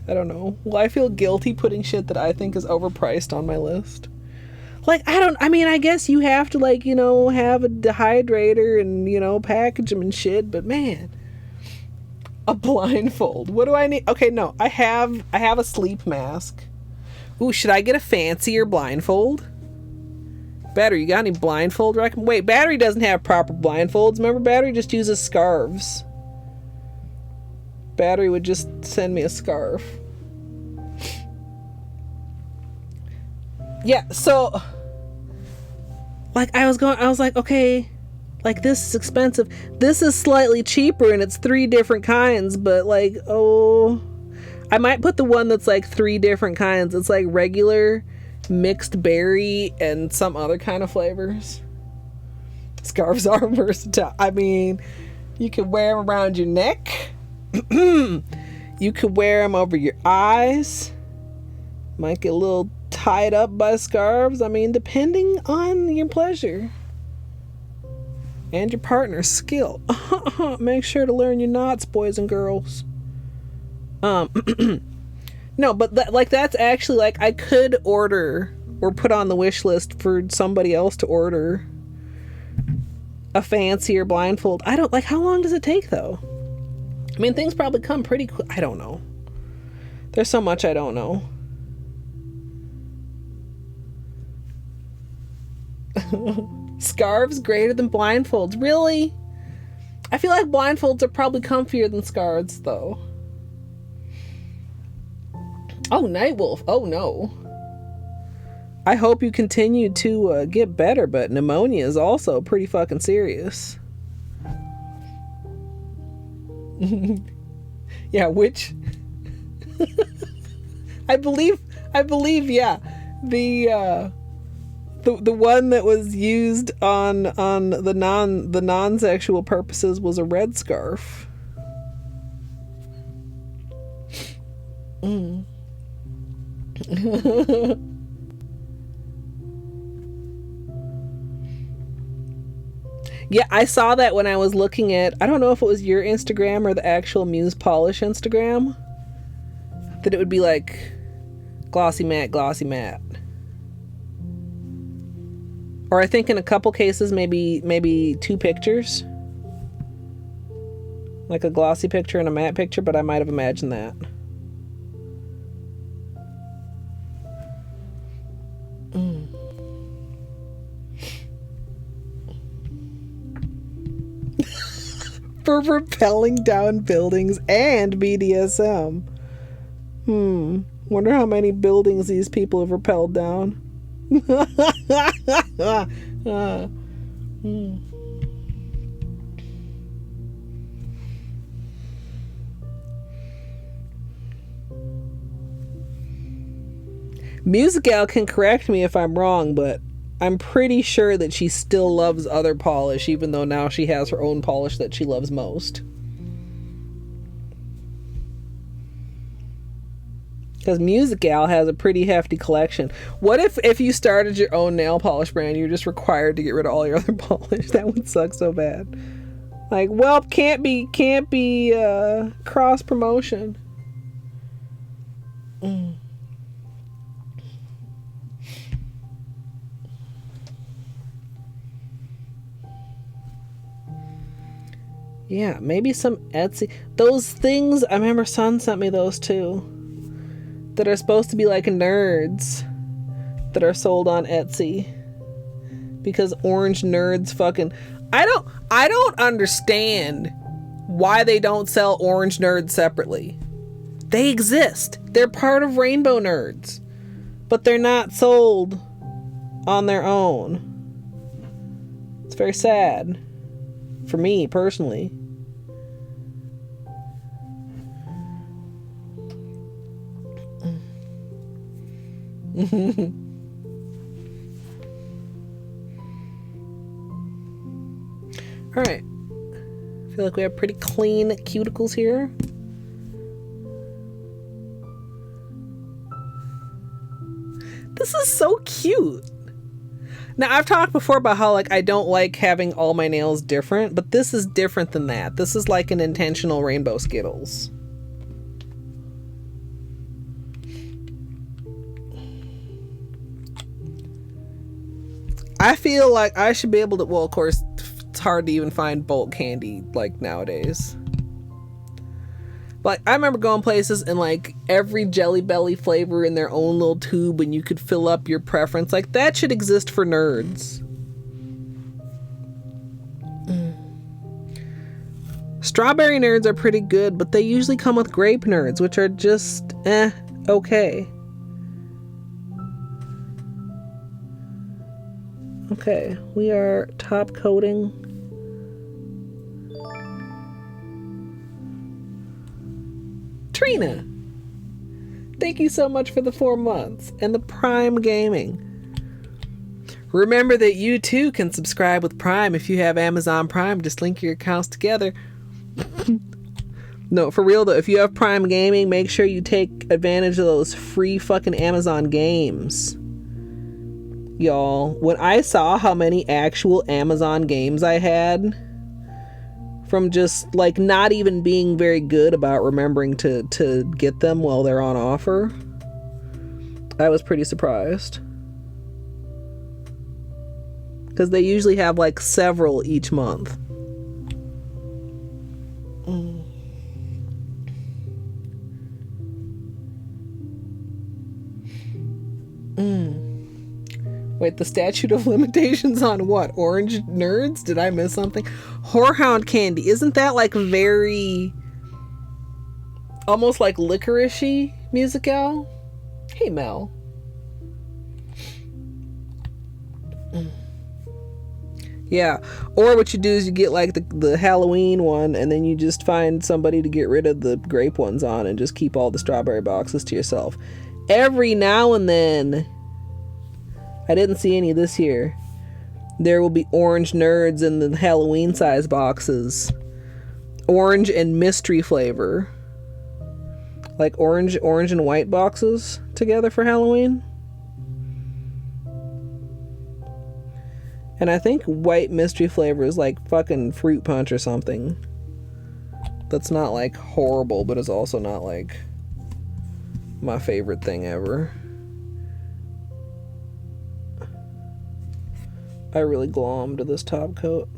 Speaker 1: I don't know. Will I feel guilty putting shit that I think is overpriced on my list? Like, I mean, I guess you have to, like, you know, have a dehydrator and, you know, package them and shit, but man, a blindfold. What do I need? Okay, no, I have a sleep mask. Ooh, should I get a fancier blindfold? Battery, you got any blindfold recommend? Wait, Battery doesn't have proper blindfolds. Remember, Battery just uses scarves. Battery would just send me a scarf. Yeah, so like I was like, okay, like, this is expensive. This is slightly cheaper and it's 3 different kinds, but like, oh, I might put the one that's like 3 different kinds. It's like regular, mixed berry, and some other kind of flavors. Scarves are versatile. I mean, you can wear them around your neck. You could wear them over your eyes. Might get a little tied up by scarves. I mean, depending on your pleasure and your partner's skill. Make sure to learn your knots, boys and girls. No, but that's actually, like, I could order or put on the wish list for somebody else to order a fancier blindfold. I don't, like, how long does it take though? I mean, things probably come pretty quick. I don't know. There's so much I don't know. Scarves greater than blindfolds. Really? I feel like blindfolds are probably comfier than scarves, though. Oh, Nightwolf. Oh, no. I hope you continue to get better, but pneumonia is also pretty fucking serious. Yeah, which... I believe, yeah. The one that was used on the non-sexual purposes was a red scarf. Yeah, I saw that when I was looking at, I don't know if it was your Instagram or the actual Muse Polish Instagram, that it would be like glossy matte, glossy matte. Or I think in a couple cases, maybe 2 pictures. Like a glossy picture and a matte picture, but I might have imagined that. For rappelling down buildings and BDSM. Wonder how many buildings these people have rappelled down. Musigal can correct me if I'm wrong, but I'm pretty sure that she still loves other polish, even though now she has her own polish that she loves most. Because Musigal has a pretty hefty collection. What if you started your own nail polish brand, you're just required to get rid of all your other polish? That would suck so bad. Like, well, can't be cross promotion. Yeah, maybe some Etsy. Those things, I remember Son sent me those too. That are supposed to be like nerds. That are sold on Etsy. Because orange nerds fucking... I don't understand why they don't sell orange nerds separately. They exist. They're part of Rainbow Nerds. But they're not sold on their own. It's very sad. For me, personally. Alright. I feel like we have pretty clean cuticles here. This is so cute. Now, I've talked before about how, like, I don't like having all my nails different, but this is different than that. This is like an intentional rainbow Skittles. I feel like I should be able to, well, of course, it's hard to even find bulk candy, like, nowadays. Like, I remember going places and, like, every Jelly Belly flavor in their own little tube and you could fill up your preference. Like, that should exist for nerds. Strawberry nerds are pretty good, but they usually come with grape nerds, which are just, okay. Okay, we are top coating. Trina, thank you so much for the 4 months and the Prime Gaming. Remember that you too can subscribe with Prime if you have Amazon Prime. Just link your accounts together. No, for real though, if you have Prime Gaming, make sure you take advantage of those free fucking Amazon games. Y'all, when I saw how many actual Amazon games I had from just like not even being very good about remembering to get them while they're on offer, I was pretty surprised. Because they usually have like several each month. Wait, the statute of limitations on what? Orange nerds? Did I miss something? Whorehound candy. Isn't that like very... almost like licorice-y Musical? Hey, Mel. Yeah. Or what you do is you get like the Halloween one and then you just find somebody to get rid of the grape ones on and just keep all the strawberry boxes to yourself. Every now and then... I didn't see any this year. There will be orange nerds in the Halloween size boxes. Orange and mystery flavor. Like orange and white boxes together for Halloween. And I think white mystery flavor is like fucking fruit punch or something. That's not like horrible, but is also not like my favorite thing ever. I really glommed this top coat.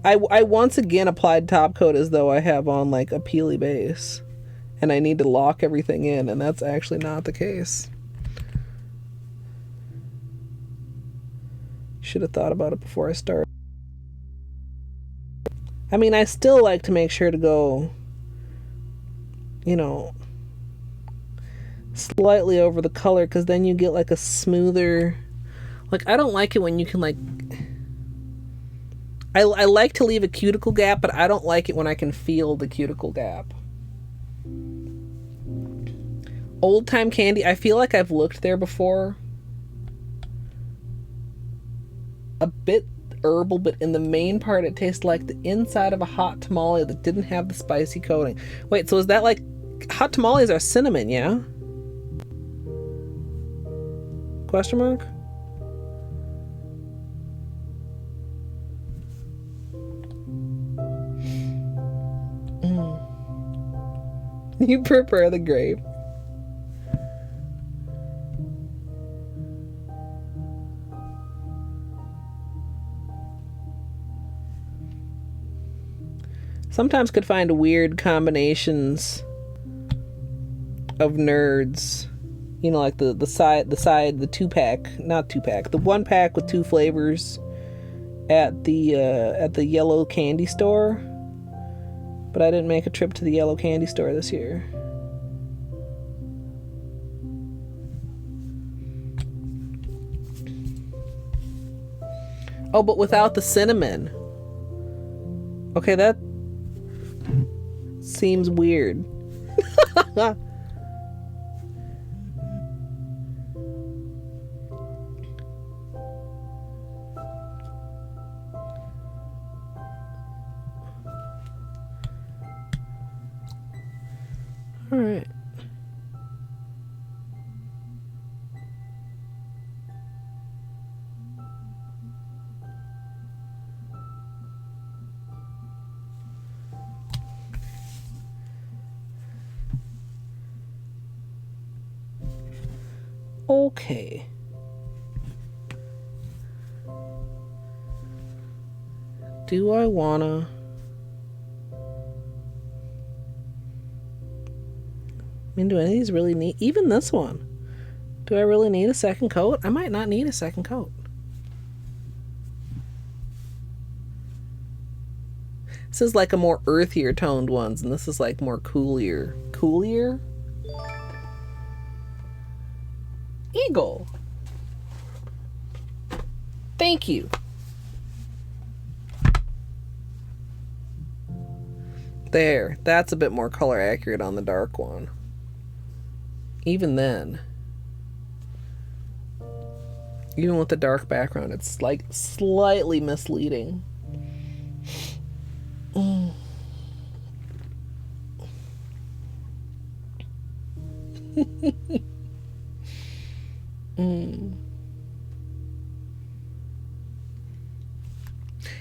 Speaker 1: I once again applied top coat as though I have on like a peely base. And I need to lock everything in, and that's actually not the case. Should have thought about it before I started. I mean, I still like to make sure to go, you know, slightly over the color, because then you get like a smoother... Like, I don't like it when you can, like... I like to leave a cuticle gap, but I don't like it when I can feel the cuticle gap. Old Time Candy. I feel like I've looked there before. A bit herbal, but in the main part it tastes like the inside of a hot tamale that didn't have the spicy coating. Wait, so is that like... Hot tamales are cinnamon, yeah? Question mark? You prefer the grape. Sometimes could find weird combinations of nerds. You know, like the 2-pack, not 2-pack, the 1-pack with 2 flavors at the yellow candy store. But I didn't make a trip to the yellow candy store this year. Oh, but without the cinnamon. Okay, that seems weird. All right. Okay. Do I wanna... I mean, do any of these really need... Even this one. Do I really need a second coat? I might not need a second coat. This is like a more earthier toned ones, and this is like more coolier. Coolier? Eagle. Thank you. There. That's a bit more color accurate on the dark one. Even then. Even with the dark background, it's like slightly misleading.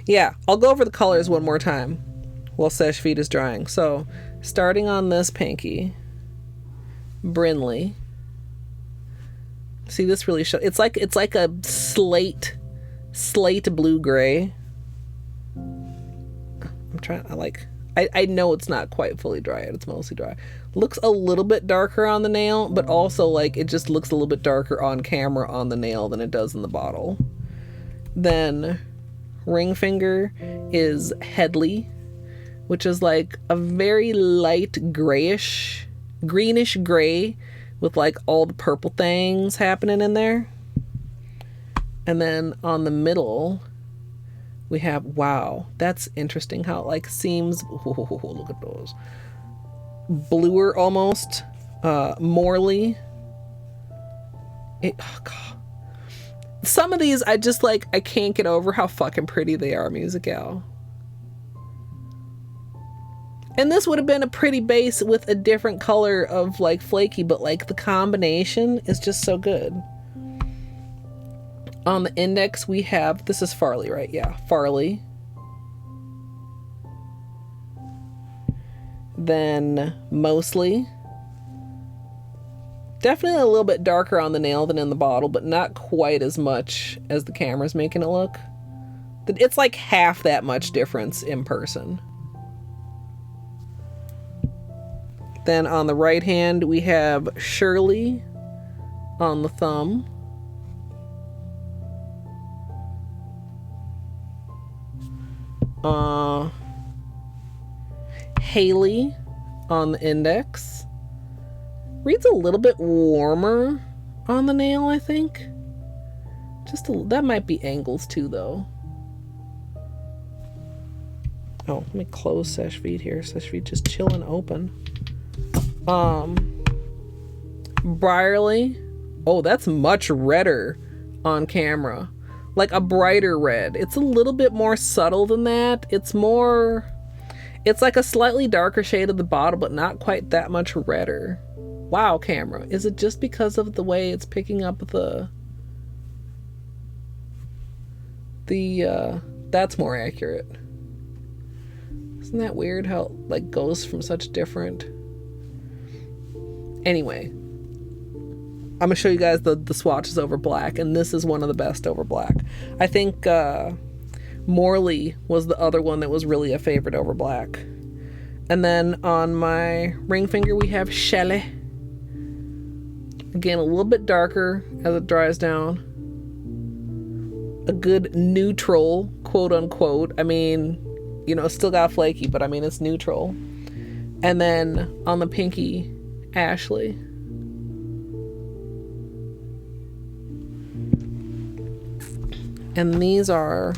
Speaker 1: Yeah, I'll go over the colors one more time while Sesh Feed is drying. So, starting on this pinky, Brinley. See, this really shows. It's like a slate blue gray. I'm trying. I know it's not quite fully dry yet. It's mostly dry. Looks a little bit darker on the nail, but also like it just looks a little bit darker on camera on the nail than it does in the bottle. Then ring finger is Hedley, which is like a very light greenish gray with like all the purple things happening in there. And then on the middle we have, wow, that's interesting how it like seems, look at those, bluer almost. Morley. Oh God. Some of these I just like, I can't get over how fucking pretty they are, Musigal. And this would have been a pretty base with a different color of like flaky, but like the combination is just so good. On the index we have, this is Farley, right? Yeah, Farley. Then Moseley. Definitely a little bit darker on the nail than in the bottle, but not quite as much as the camera's making it look. It's like half that much difference in person. Then on the right hand, we have Shirley on the thumb. Hayley on the index. Reads a little bit warmer on the nail, I think. That might be angles too, though. Oh, let me close Sesh Feed here. Sesh Feed just chilling open. Brierley. Oh, that's much redder on camera. Like a brighter red. It's a little bit more subtle than that. It's like a slightly darker shade at the bottom, but not quite that much redder. Wow, camera. Is it just because of the way it's picking up that's more accurate. Isn't that weird how it like goes from such different... Anyway, I'm gonna show you guys the swatches over black, and this is one of the best over black. I think Morley was the other one that was really a favorite over black. And then on my ring finger we have Shelley. Again, a little bit darker as it dries down. A good neutral, quote unquote. I mean, you know, still got flaky, but I mean, it's neutral. And then on the pinky, Ashely. And these are...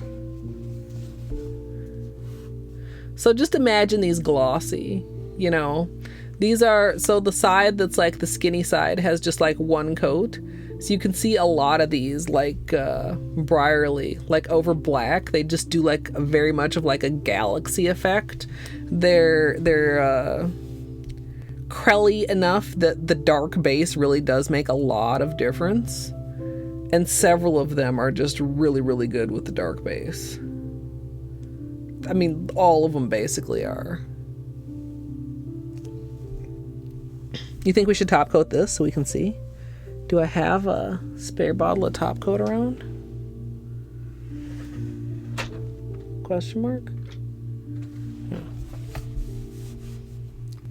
Speaker 1: So just imagine these glossy, you know. These are... So the side that's like the skinny side has just like one coat. So you can see a lot of these, like Brierley, like over black. They just do like very much of like a galaxy effect. They're crelly enough that the dark base really does make a lot of difference. And several of them are just really, really good with the dark base. I mean, all of them basically are. You think we should top coat this so we can see? Do I have a spare bottle of top coat around? Question mark?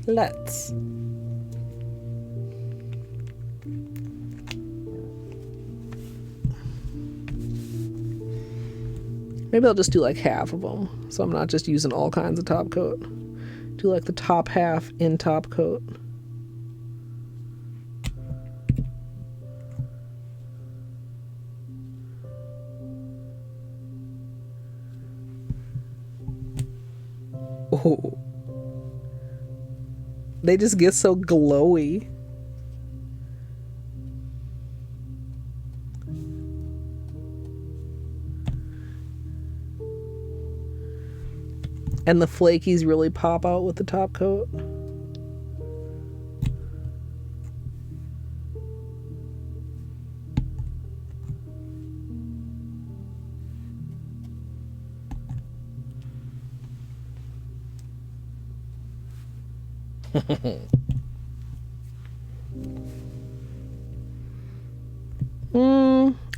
Speaker 1: Let's. Maybe I'll just do like half of them, so I'm not just using all kinds of top coat. Do like the top half in top coat. Oh. They just get so glowy. And the flakies really pop out with the top coat.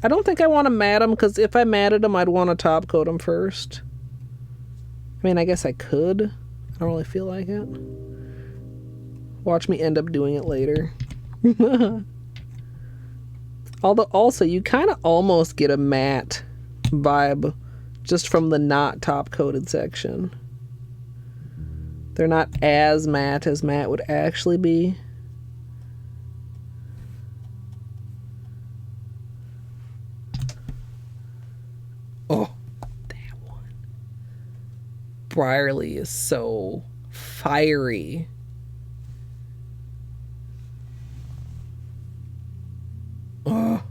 Speaker 1: I don't think I want to matte them, because if I matted them, I'd want to top coat them first. I mean, I guess I could. I don't really feel like it. Watch me end up doing it later. Although, also, you kind of almost get a matte vibe just from the not top coated section. They're not as matte as matte would actually be. Oh, that one. Brierley is so fiery. Oh.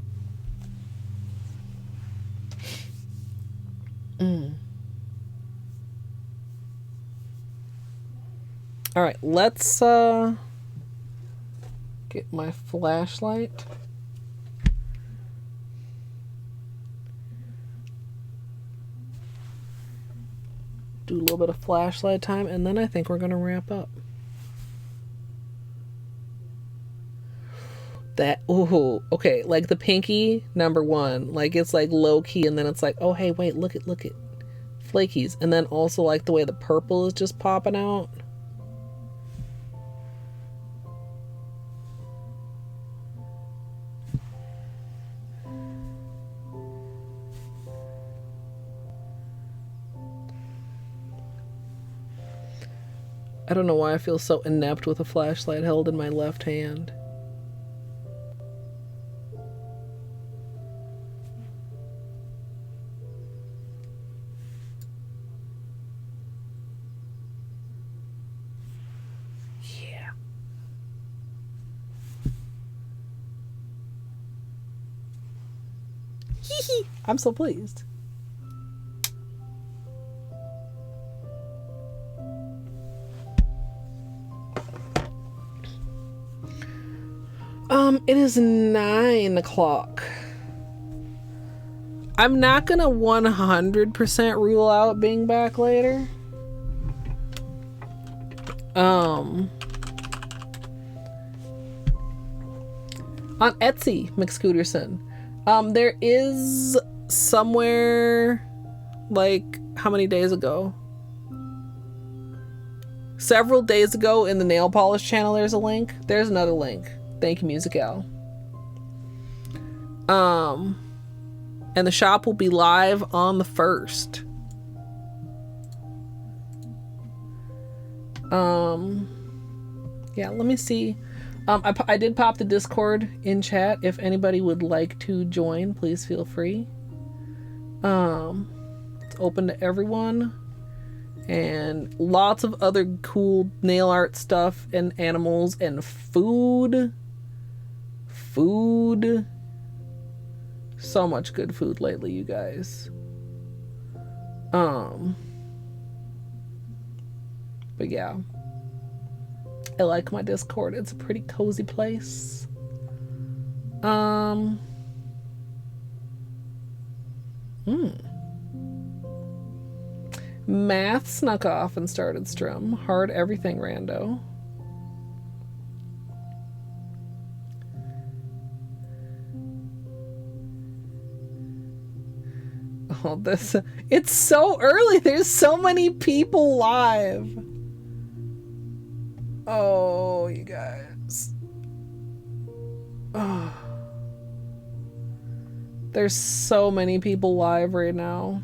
Speaker 1: All right, let's get my flashlight. Do a little bit of flashlight time, and then I think we're gonna wrap up. That, ooh, okay, like the pinky, number one, like it's like low key, and then it's like, oh hey, wait, look at flakies, and then also like the way the purple is just popping out. I don't know why I feel so inept with a flashlight held in my left hand. Yeah. I'm so pleased. It is 9 o'clock. I'm not gonna 100% rule out being back later. On Etsy, McScooterson, there is somewhere, like, how many days ago? Several days ago in the nail polish channel, there's a link. There's another link. Thank you, Musigal. And the shop will be live on the 1st. Yeah, let me see. I did pop the Discord in chat. If anybody would like to join, please feel free. It's open to everyone. And lots of other cool nail art stuff and animals and food. So much good food lately, you guys. But yeah. I like my Discord. It's a pretty cozy place. Math snuck off and started Strum. Hard everything rando. Oh, it's so early. There's so many people live. Oh, you guys. Oh. There's so many people live right now.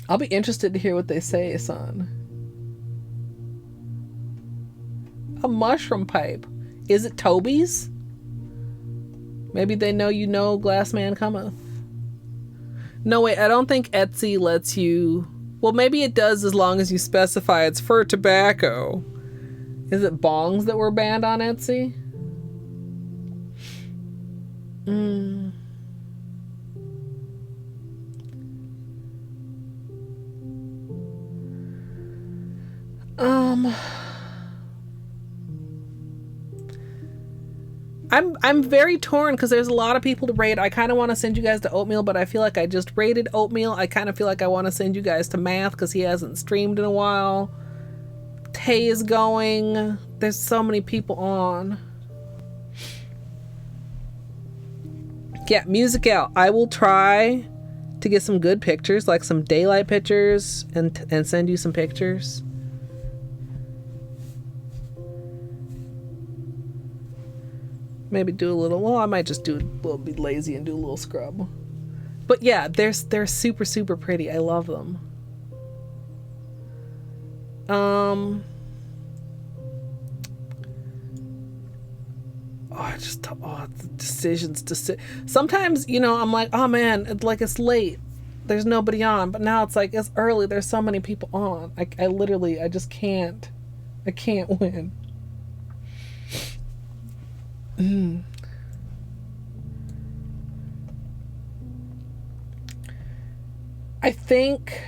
Speaker 1: I'll be interested to hear what they say, son. A mushroom pipe. Is it Toby's? Maybe they know you know Glassman cometh. No, wait, I don't think Etsy lets you... Well, maybe it does as long as you specify it's for tobacco. Is it bongs that were banned on Etsy? I'm very torn because there's a lot of people to raid. I kind of want to send you guys to Oatmeal, but I feel like I just raided Oatmeal. I kind of feel like I want to send you guys to Math because he hasn't streamed in a while. Tay is going. There's so many people on. Yeah, Musigal. I will try to get some good pictures, like some daylight pictures, and send you some pictures. Maybe do a little, well, I might just do a little, be lazy and do a little scrub. But yeah, they're super, super pretty. I love them. Decisions to sit. Sometimes, you know, I'm like, oh man, it's late. There's nobody on. But now it's like, it's early. There's so many people on. I literally, I just can't. I can't win. I think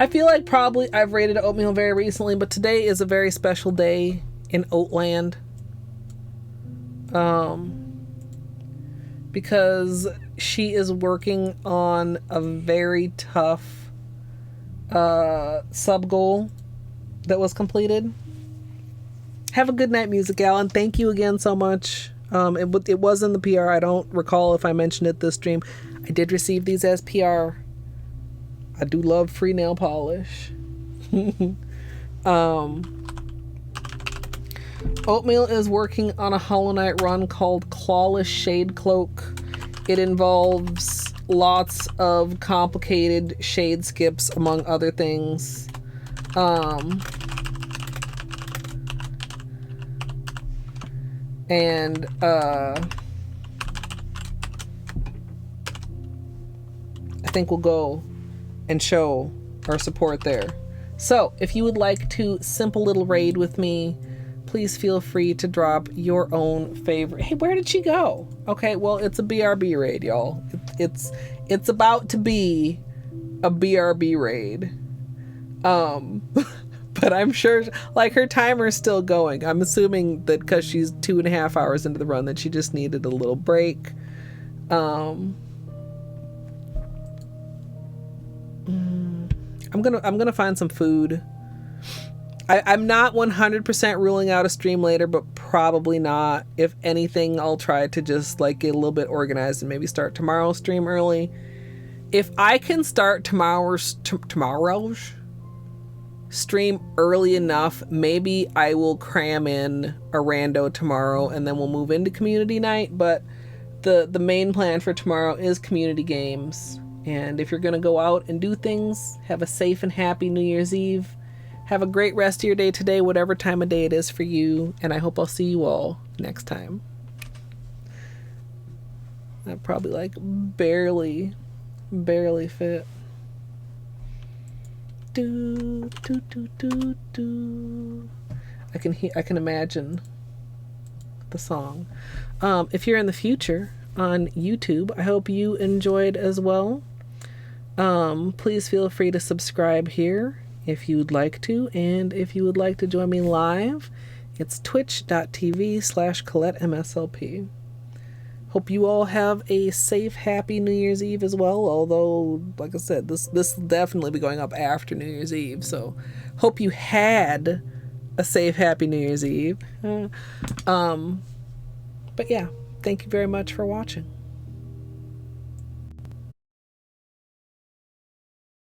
Speaker 1: I feel like probably I've rated Oatmeal very recently, but today is a very special day in Oatland. Because she is working on a very tough sub goal that was completed. Have a good night, Musigal, and thank you again so much. It was in the PR. I don't recall if I mentioned it this stream. I did receive these as PR. I do love free nail polish. Oatmeal is working on a Hollow Knight run called Clawless Shade Cloak. It involves lots of complicated shade skips, among other things. And I think we'll go and show our support there. So if you would like to simple little raid with me, please feel free to drop your own favorite. Hey, where did she go? Okay, well, it's a BRB raid, y'all. It's about to be a BRB raid. But I'm sure, like, her timer's still going. I'm assuming that because she's 2.5 hours into the run that she just needed a little break. I'm gonna find some food. I'm not 100% ruling out a stream later, but probably not. If anything, I'll try to just like get a little bit organized and maybe start tomorrow's stream early. If I can start tomorrow's stream early enough, maybe I will cram in a rando tomorrow and then we'll move into community night. But the main plan for tomorrow is community games. And if you're gonna go out and do things, have a safe and happy New Year's Eve. Have a great rest of your day today, whatever time of day it is for you, and I hope I'll see you all next time. That probably like barely fit. Do do do do do. I can imagine the song. If you're in the future on YouTube, I hope you enjoyed as well. Please feel free to subscribe here if you would like to, and if you would like to join me live, it's twitch.tv/Colette MSLP. Hope you all have a safe, happy New Year's Eve as well, although, like I said, this will definitely be going up after New Year's Eve, so hope you had a safe, happy New Year's Eve. But yeah, thank you very much for watching.